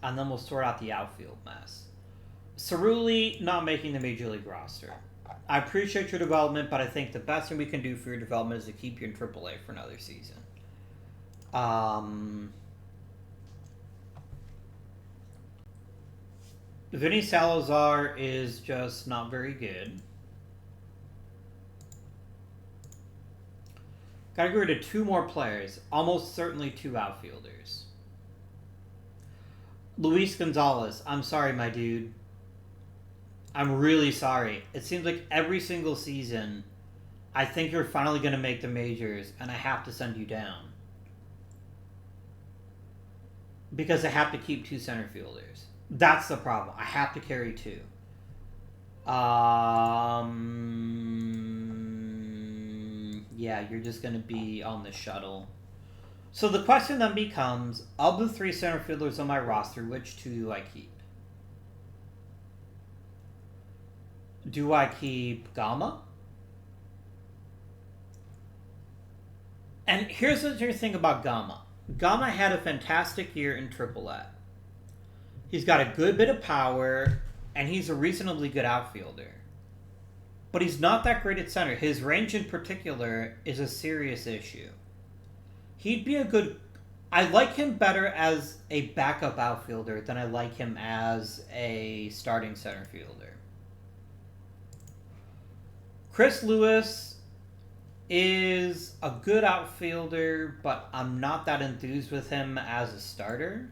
And then we'll sort out the outfield mess. Cerulli not making the Major League roster. I appreciate your development, but I think the best thing we can do for your development is to keep you in AAA for another season. Vinny Salazar is just not very good. Gotta get rid of 2 more players. Almost certainly 2 outfielders. Luis Gonzalez. I'm sorry, my dude. I'm really sorry. It seems like every single season, I think you're finally going to make the majors, and I have to send you down. Because I have to keep 2 center fielders. That's the problem. I have to carry 2. Yeah, you're just going to be on the shuttle. So the question then becomes, of the 3 center fielders on my roster, which 2 do I keep? Do I keep Gama? And here's the thing about Gama. Gama had a fantastic year in AAA. He's got a good bit of power, and he's a reasonably good outfielder. But he's not that great at center. His range in particular is a serious issue. He'd be a good... I like him better as a backup outfielder than I like him as a starting center fielder. Chris Lewis is a good outfielder, but I'm not that enthused with him as a starter.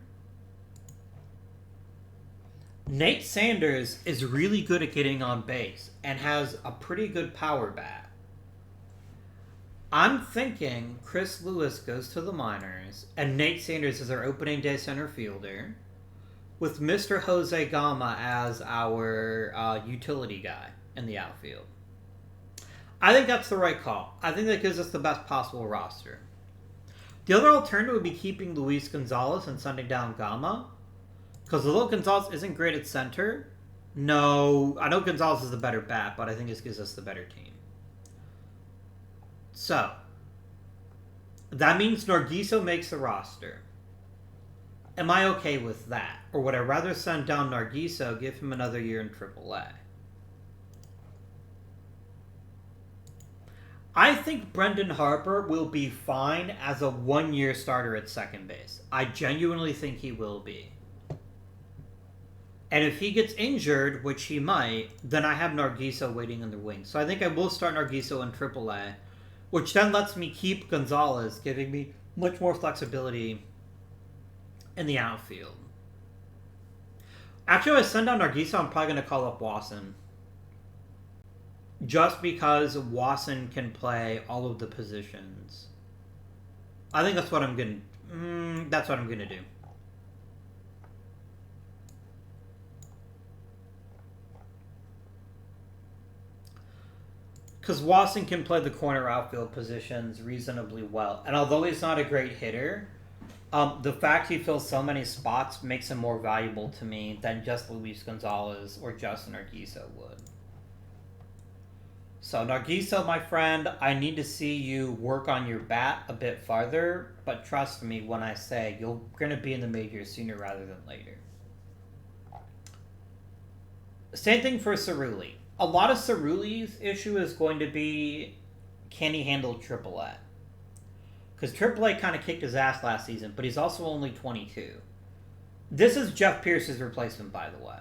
Nate Sanders is really good at getting on base and has a pretty good power bat. I'm thinking Chris Lewis goes to the minors and Nate Sanders is our opening day center fielder with Mr. Jose Gama as our utility guy in the outfield. I think that's the right call. I think that gives us the best possible roster. The other alternative would be keeping Luis Gonzalez and sending down Gama. Because although Gonzalez isn't great at center, no, I know Gonzalez is the better bat, but I think this gives us the better team. So, that means Nargiso makes the roster. Am I okay with that? Or would I rather send down Nargiso, give him another year in AAA? I think Brendan Harper will be fine as a one-year starter at second base. I genuinely think he will be. And if he gets injured, which he might, then I have Nargiso waiting in the wings. So I think I will start Nargiso in AAA, which then lets me keep Gonzalez, giving me much more flexibility in the outfield. Actually, if I send down Nargiso, I'm probably going to call up Wasson. Just because Wasson can play all of the positions. I think that's what I'm going to... that's what I'm going to do. Because Wasson can play the corner outfield positions reasonably well. And although he's not a great hitter, the fact he fills so many spots makes him more valuable to me than just Luis Gonzalez or Justin Nargiso would. So Nargiso, my friend, I need to see you work on your bat a bit farther. But trust me when I say you're going to be in the majors sooner rather than later. Same thing for Cerulli. A lot of Cerulli's issue is going to be, can he handle AAA? Because AAA kind of kicked his ass last season, but he's also only 22. This is Jeff Pierce's replacement, by the way.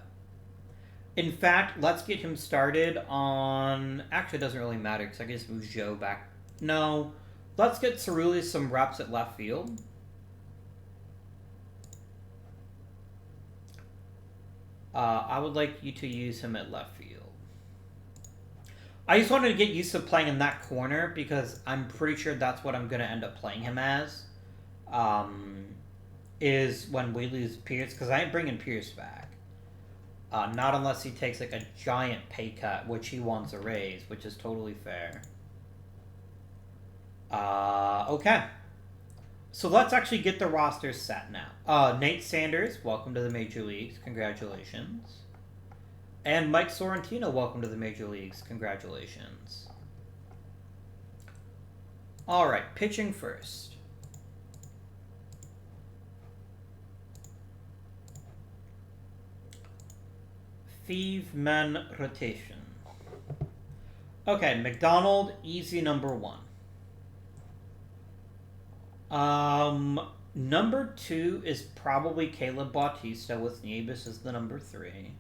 In fact, let's get him started on... Actually, it doesn't really matter, because I guess move Joe back. No. Let's get Cerulli some reps at left field. I would like you to use him at left field. I just wanted to get used to playing in that corner because I'm pretty sure that's what I'm going to end up playing him as. Is when we lose Pierce, because I ain't bringing Pierce back. Not unless he takes like a giant pay cut, which he wants a raise, which is totally fair. Okay. So let's actually get the roster set now. Nate Sanders, welcome to the Major Leagues. Congratulations. And Mike Sorrentino, welcome to the Major Leagues. Congratulations. All right, pitching first. Five-man rotation. Okay, McDonald, easy number 1. Number 2 is probably Caleb Bautista with Nieves as the number 3.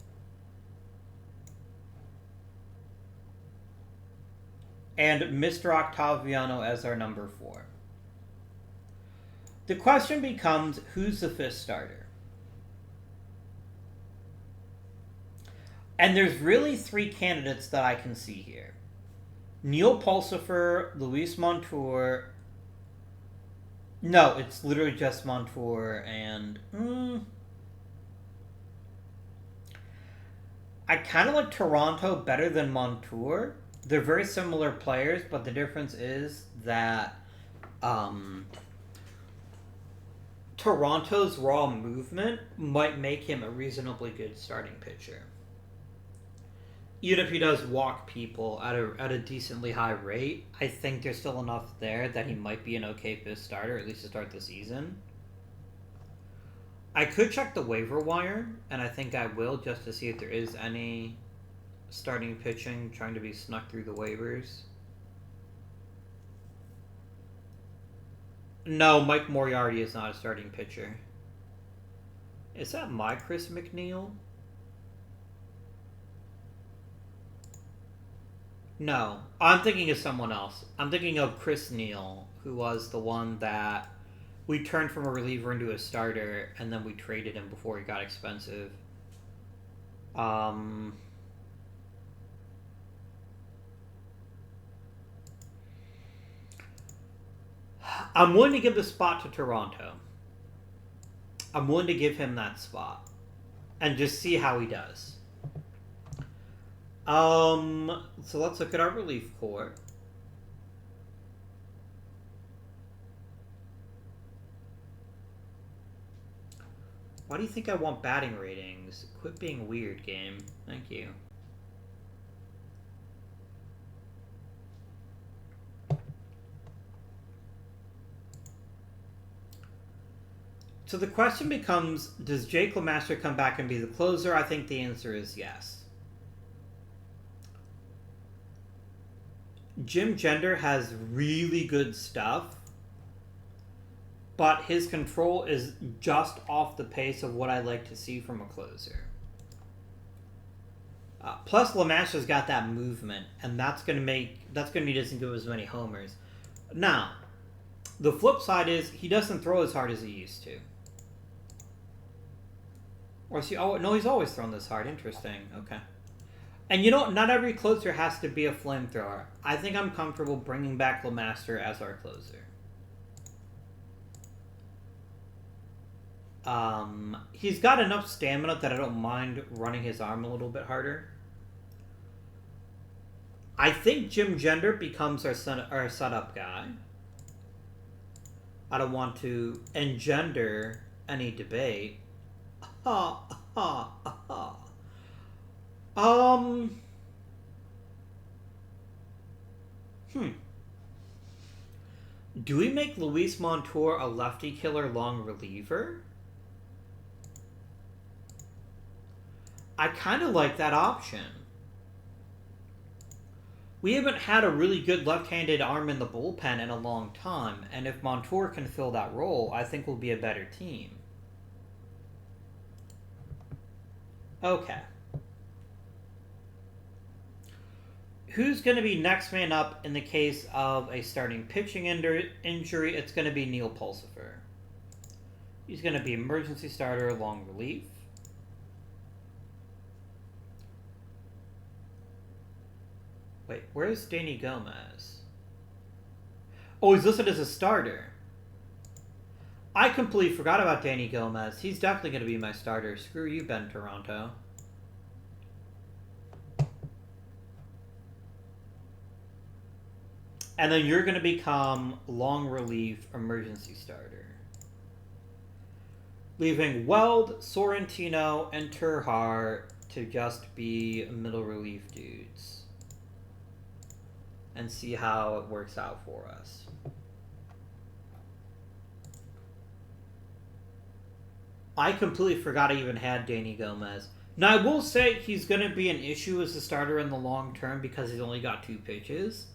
And Mr. Octaviano as our number 4. The question becomes, who's the 5th starter? And there's really 3 candidates that I can see here. Neil Pulcifer, Luis Montour... No, it's literally just Montour and... I kind of like Toronto better than Montour. They're very similar players, but the difference is that Toronto's raw movement might make him a reasonably good starting pitcher. Even if he does walk people at a decently high rate, I think there's still enough there that he might be an okay 5th starter, at least to start the season. I could check the waiver wire, and I think I will, just to see if there is any starting pitching trying to be snuck through the waivers. No, Mike Moriarty is not a starting pitcher. Is that my Chris McNeil? No, I'm thinking of someone else. I'm thinking of Chris Neal, who was the one that we turned from a reliever into a starter, and then we traded him before he got expensive. I'm willing to give the spot to Toronto. I'm willing to give him that spot. and just see how he does. So let's look at our relief corps. Why do you think I want batting ratings? Quit being weird, game. Thank you. So the question becomes, does Jake LeMaster come back and be the closer? I think the answer is yes. Jim Gender has really good stuff, but his control is just off the pace of what I like to see from a closer. Plus, LeMaster's got that movement, and that's going to mean he doesn't give as many homers. Now, the flip side is he doesn't throw as hard as he used to. Or is he? Oh no, he's always thrown this hard. Interesting. Okay. And you know, not every closer has to be a flamethrower. I think I'm comfortable bringing back LeMaster as our closer. He's got enough stamina that I don't mind running his arm a little bit harder. I think Jim Gender becomes our setup guy. I don't want to engender any debate. Do we make Luis Montour a lefty killer long reliever? I kind of like that option. We haven't had a really good left-handed arm in the bullpen in a long time, and if Montour can fill that role, I think we'll be a better team. Okay. Who's going to be next man up in the case of a starting pitching injury? It's going to be Neil Pulcifer. He's going to be emergency starter, long relief. Wait, where's Danny Gomez? Oh, he's listed as a starter. I completely forgot about Danny Gomez. He's definitely going to be my starter. Screw you, Ben Toronto. And then you're going to become long relief emergency starter. Leaving Weld, Sorrentino, and Turhar to just be middle relief dudes. And see how it works out for us. I completely forgot I even had Danny Gomez. Now, I will say he's going to be an issue as a starter in the long term because he's only got 2 pitches.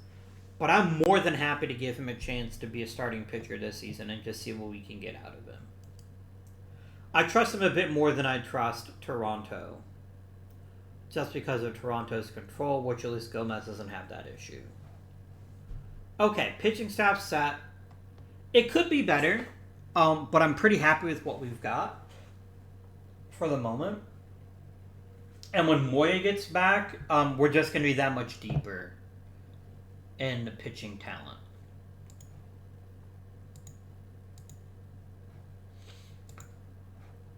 But I'm more than happy to give him a chance to be a starting pitcher this season and just see what we can get out of him. I trust him a bit more than I trust Toronto. Just because of Toronto's control, which at least Gomez doesn't have that issue. Okay, pitching staff set. It could be better, but I'm pretty happy with what we've got for the moment. And when Moya gets back, we're just going to be that much deeper in pitching talent.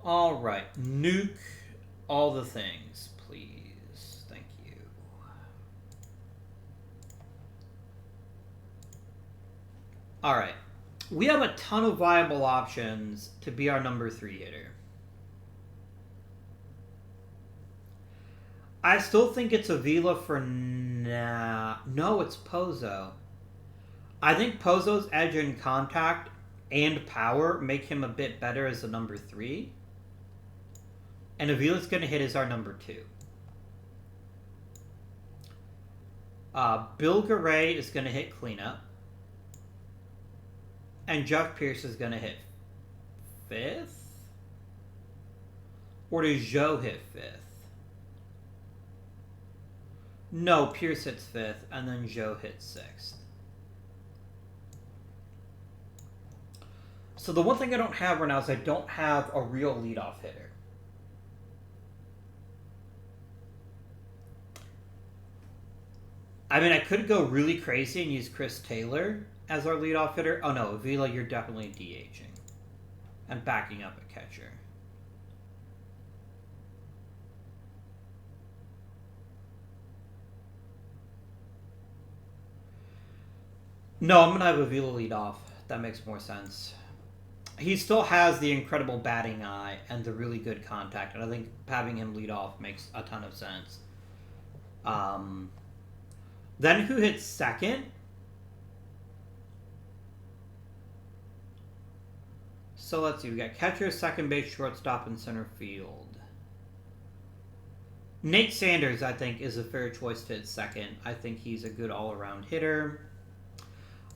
All right, nuke all the things, please. Thank you. All right, we have a ton of viable options to be our number 3 hitter. I still think it's Avila for now. No, it's Pozo. I think Pozo's edge in contact and power make him a bit better as a number 3. And Avila's going to hit as our number 2. Bill Garay is going to hit cleanup. And Jeff Pierce is going to hit 5th? Or does Joe hit 5th? No, Pierce hits 5th, and then Joe hits 6th. So the one thing I don't have right now is I don't have a real leadoff hitter. I mean, I could go really crazy and use Chris Taylor as our leadoff hitter. Oh no, Avila, you're definitely DHing. And backing up a catcher. No, I'm gonna have Avila lead off. That makes more sense. He still has the incredible batting eye and the really good contact, and I think having him lead off makes a ton of sense. Then who hits second? So let's see. We got catcher, second base, shortstop, and center field. Nate Sanders, I think, is a fair choice to hit second. I think he's a good all-around hitter.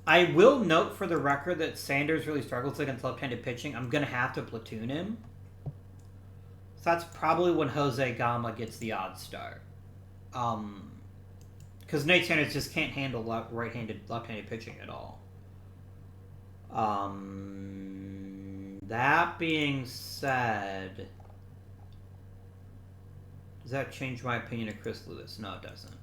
I will note for the record that Sanders really struggles against left-handed pitching. I'm going to have to platoon him. So that's probably when Jose Gama gets the odd start. Because Nate Sanders just can't handle left-handed pitching at all. That being said, does that change my opinion of Chris Lewis? No, it doesn't.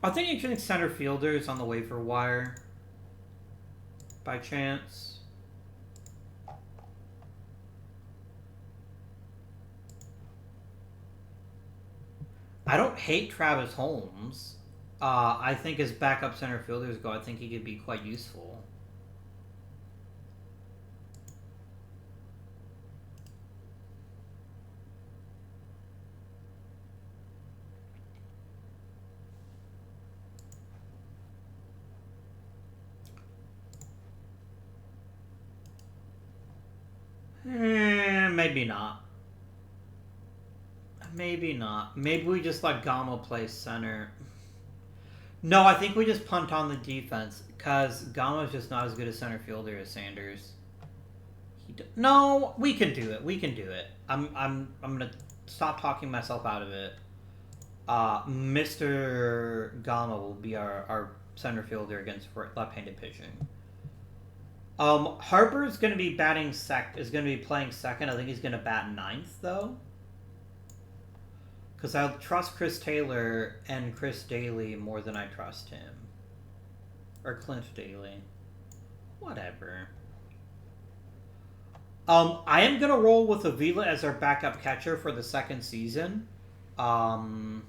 Are there any center fielders on the waiver wire? By chance? I don't hate Travis Holmes. I think as backup center fielders go, I think he could be quite useful. Maybe not. Maybe not. Maybe we just let Gama play center. No, I think we just punt on the defense because Gama's just not as good a center fielder as Sanders. No, we can do it. We can do it. I'm gonna stop talking myself out of it. Mr. Gama will be our center fielder against left-handed pitching. Harper's going to be playing second. I think he's going to bat ninth, though. Because I trust Chris Taylor and Chris Daly more than I trust him. Or Clint Daly. Whatever. I am going to roll with Avila as our backup catcher for the second season. Avila,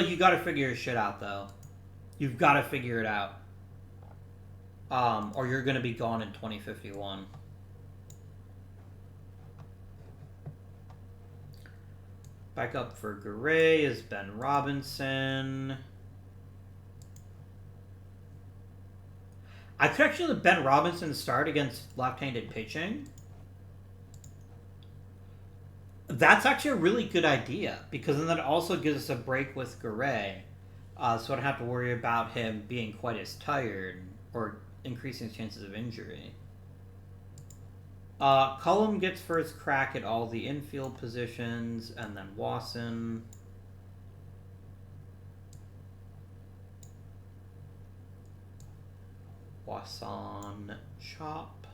you got to figure your shit out, though. You've got to figure it out. Or you're going to be gone in 2051. Back up for Garay is Ben Robinson. I could actually let Ben Robinson start against left-handed pitching. That's actually a really good idea, because then that also gives us a break with Garay. So I don't have to worry about him being quite as tired or increasing his chances of injury. Cullum gets first crack at all the infield positions, and then Wasson. Wasson, Chop.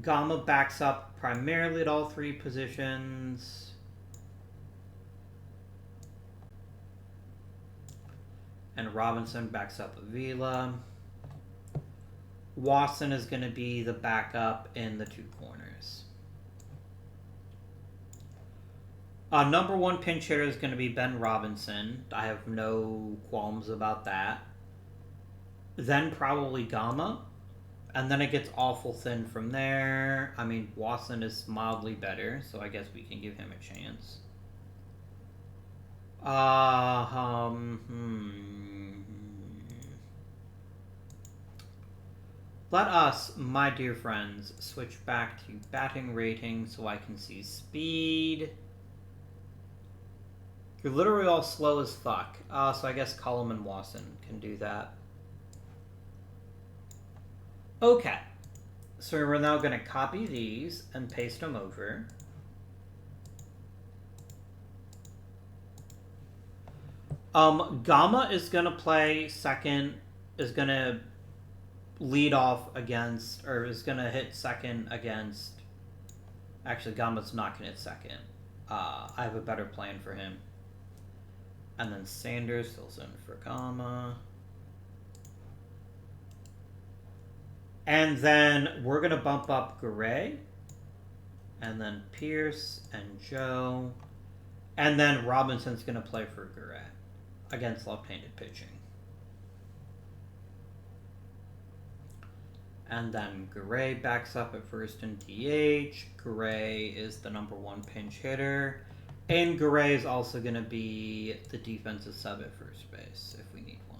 Gama backs up primarily at all three positions. And Robinson backs up Avila. Wasson is going to be the backup in the two corners. Number one pinch hitter is going to be Ben Robinson. I have no qualms about that. Then probably Gama. And then it gets awful thin from there. I mean, Wasson is mildly better, so I guess we can give him a chance. Let us, my dear friends, switch back to batting rating so I can see speed. You're literally all slow as fuck. So I guess Cullum and Wasson can do that. Okay. So we're now going to copy these and paste them over. Gama is going to play second, is going to lead off against, or is going to hit second against, actually Gama's not going to hit second. I have a better plan for him. And then Sanders fills in for Gama. And then we're going to bump up Garay. And then Pierce and Joe. And then Robinson's going to play for Garay against left-handed pitching. And then Garay backs up at first in DH. Garay is the number 1 pinch hitter. And Garay is also going to be the defensive sub at first base if we need one.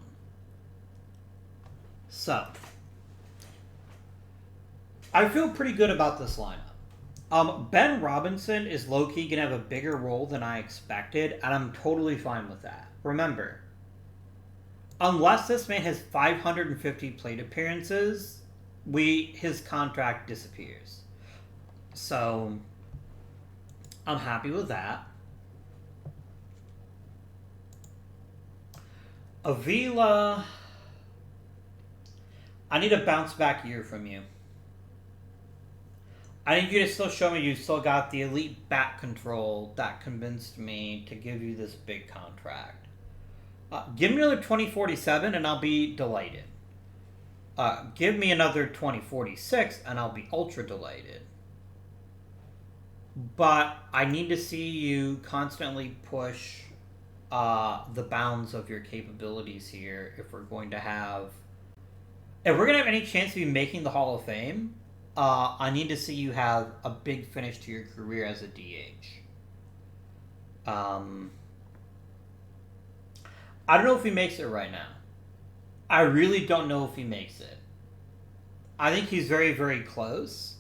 So, I feel pretty good about this lineup. Ben Robinson is low-key going to have a bigger role than I expected, and I'm totally fine with that. Remember, unless this man has 550 plate appearances, his contract disappears. So, I'm happy with that. Avila, I need a bounce back year from you. I need you to still show me you still got the elite bat control that convinced me to give you this big contract. Give me another 2047 and I'll be delighted. Give me another 2046 and I'll be ultra delighted. But I need to see you constantly push the bounds of your capabilities here if we're going to have any chance to be making the Hall of Fame. I need to see you have a big finish to your career as a DH. I don't know if he makes it right now. I really don't know if he makes it. I think he's very, very close.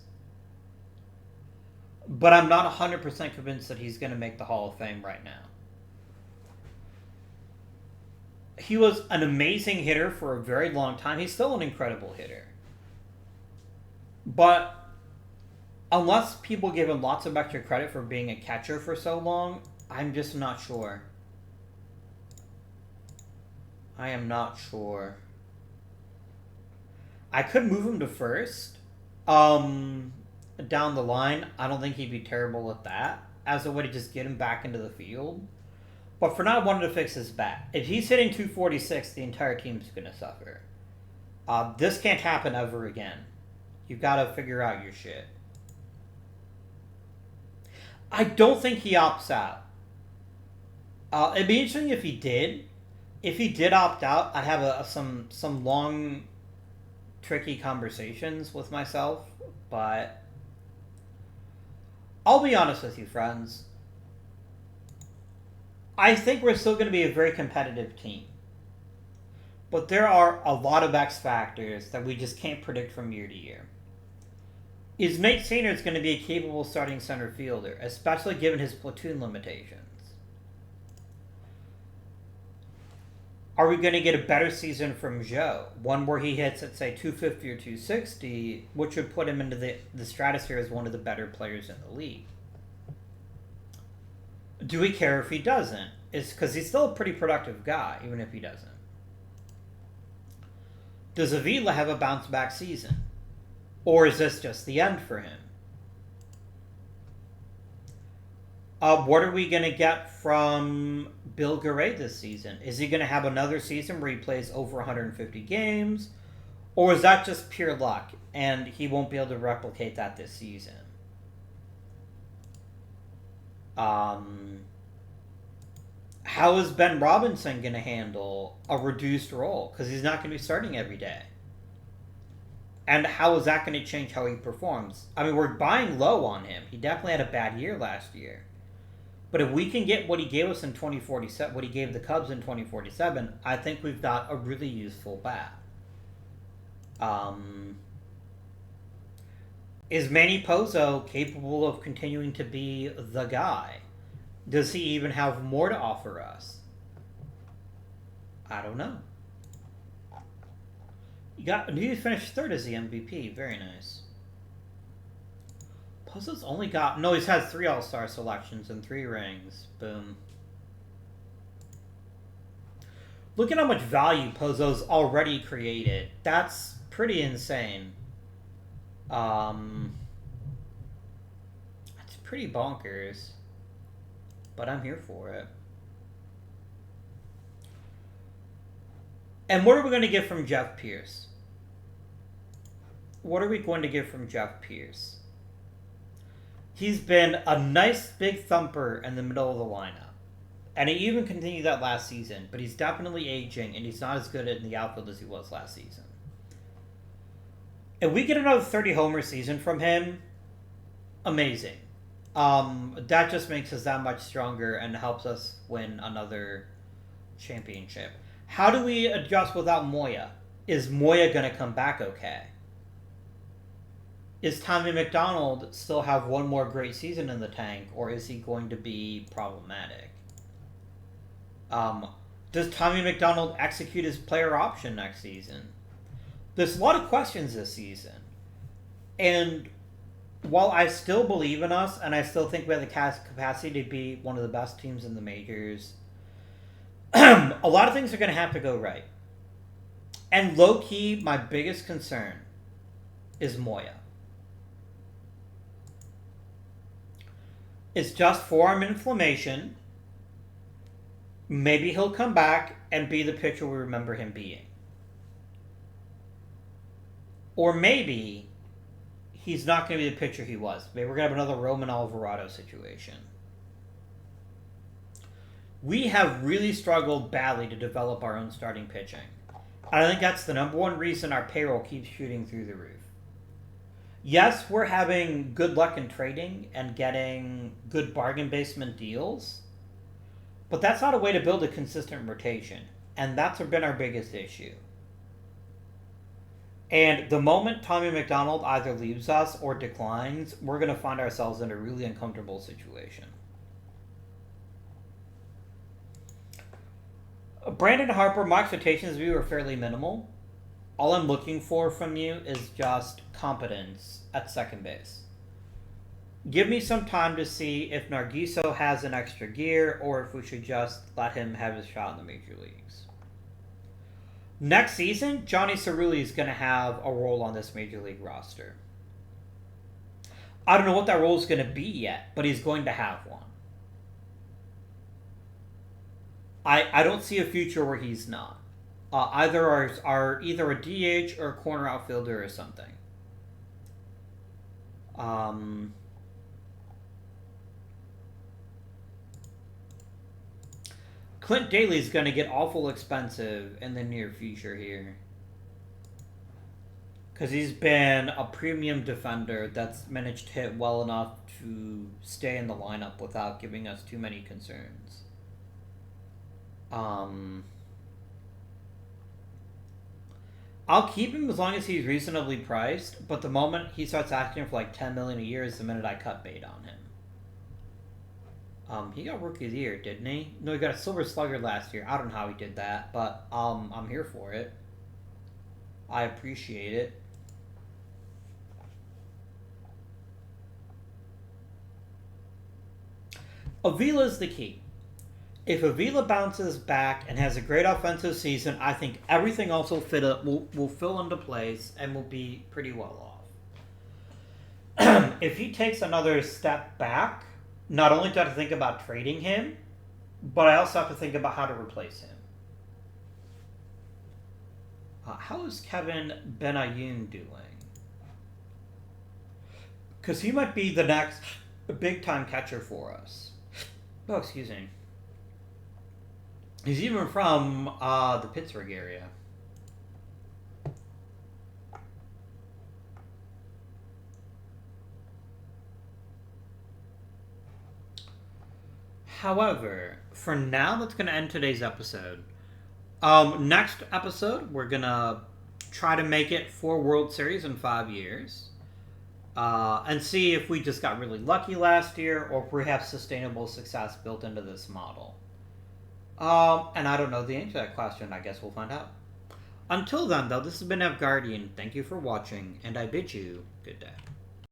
But I'm not 100% convinced that he's going to make the Hall of Fame right now. He was an amazing hitter for a very long time. He's still an incredible hitter. But unless people give him lots of extra credit for being a catcher for so long, I'm just not sure. I am not sure. I could move him to first. Down the line, I don't think he'd be terrible at that as a way to just get him back into the field. But for now, I wanted to fix his bat. If he's hitting 246, the entire team's going to suffer. This can't happen ever again. You've got to figure out your shit. I don't think he opts out. It'd be interesting if he did. If he did opt out, I'd have some long, tricky conversations with myself. But I'll be honest with you, friends. I think we're still going to be a very competitive team. But there are a lot of X factors that we just can't predict from year to year. Is Nate Sanders going to be a capable starting center fielder, especially given his platoon limitations? Are we going to get a better season from Joe? One where he hits at, say, 250 or 260, which would put him into the stratosphere as one of the better players in the league. Do we care if he doesn't? It's because he's still a pretty productive guy, even if he doesn't. Does Avila have a bounce-back season? Or is this just the end for him? What are we going to get from Bill Garay this season? Is he going to have another season where he plays over 150 games? Or is that just pure luck and he won't be able to replicate that this season? How is Ben Robinson going to handle a reduced role? Because he's not going to be starting every day. And how is that going to change how he performs? I mean, we're buying low on him. He definitely had a bad year last year. But if we can get what he gave us in 2047, what he gave the Cubs in 2047, I think we've got a really useful bat. Is Manny Pozo capable of continuing to be the guy? Does he even have more to offer us? I don't know. You finished third as the MVP. Very nice. Pozo's only got... No, he's had 3 All-Star selections and 3 rings. Boom. Look at how much value Pozo's already created. That's pretty insane. That's pretty bonkers. But I'm here for it. And what are we going to get from Jeff Pierce? what are we going to get from Jeff Pierce? He's been a nice big thumper in the middle of the lineup. And he even continued that last season, but he's definitely aging, and he's not as good in the outfield as he was last season. If we get another 30-homer season from him, amazing. That just makes us that much stronger and helps us win another championship. How do we adjust without Moya? Is Moya going to come back okay? Is Tommy McDonald still have one more great season in the tank, or is he going to be problematic? Does Tommy McDonald execute his player option next season? There's a lot of questions this season. And while I still believe in us, and I still think we have the capacity to be one of the best teams in the majors, a lot of things are going to have to go right. And low-key, my biggest concern is Moya. It's just forearm inflammation. Maybe he'll come back and be the pitcher we remember him being. Or maybe he's not going to be the pitcher he was. Maybe we're going to have another Roman Alvarado situation. We have really struggled badly to develop our own starting pitching. And I think that's the number one reason our payroll keeps shooting through the roof. Yes, we're having good luck in trading and getting good bargain basement deals. But that's not a way to build a consistent rotation. And that's been our biggest issue. And the moment Tommy McDonald either leaves us or declines, we're going to find ourselves in a really uncomfortable situation. Brandon Harper, my expectations of you are fairly minimal. All I'm looking for from you is just competence at second base. Give me some time to see if Nargiso has an extra gear or if we should just let him have his shot in the major leagues. Next season, Johnny Cerulli is going to have a role on this major league roster. I don't know what that role is going to be yet, but he's going to have one. I don't see a future where he's not. Either are either a DH or a corner outfielder or something. Clint Daly's going to get awful expensive in the near future here. Because he's been a premium defender that's managed to hit well enough to stay in the lineup without giving us too many concerns. I'll keep him as long as he's reasonably priced, but the moment he starts asking for like $10 million a year is the minute I cut bait on him. He got Rookie of the Year, didn't he? No, he got a Silver Slugger last year. I don't know how he did that, but I'm here for it. I appreciate it. Avila's the key. If Avila bounces back and has a great offensive season, I think everything else will will fill into place and will be pretty well off. If he takes another step back, not only do I have to think about trading him, but I also have to think about how to replace him. How is Kevin Benayoun doing? Because he might be the next big-time catcher for us. Oh, excuse me. He's even from the Pittsburgh area. However, for now, that's going to end today's episode. Next episode, we're going to try to make it 4 World Series in 5 years. And see if we just got really lucky last year or if we have sustainable success built into this model. And I don't know the answer to that question. I guess we'll find out. Until then, though, this has been Evguardian. Thank you for watching, and I bid you good day.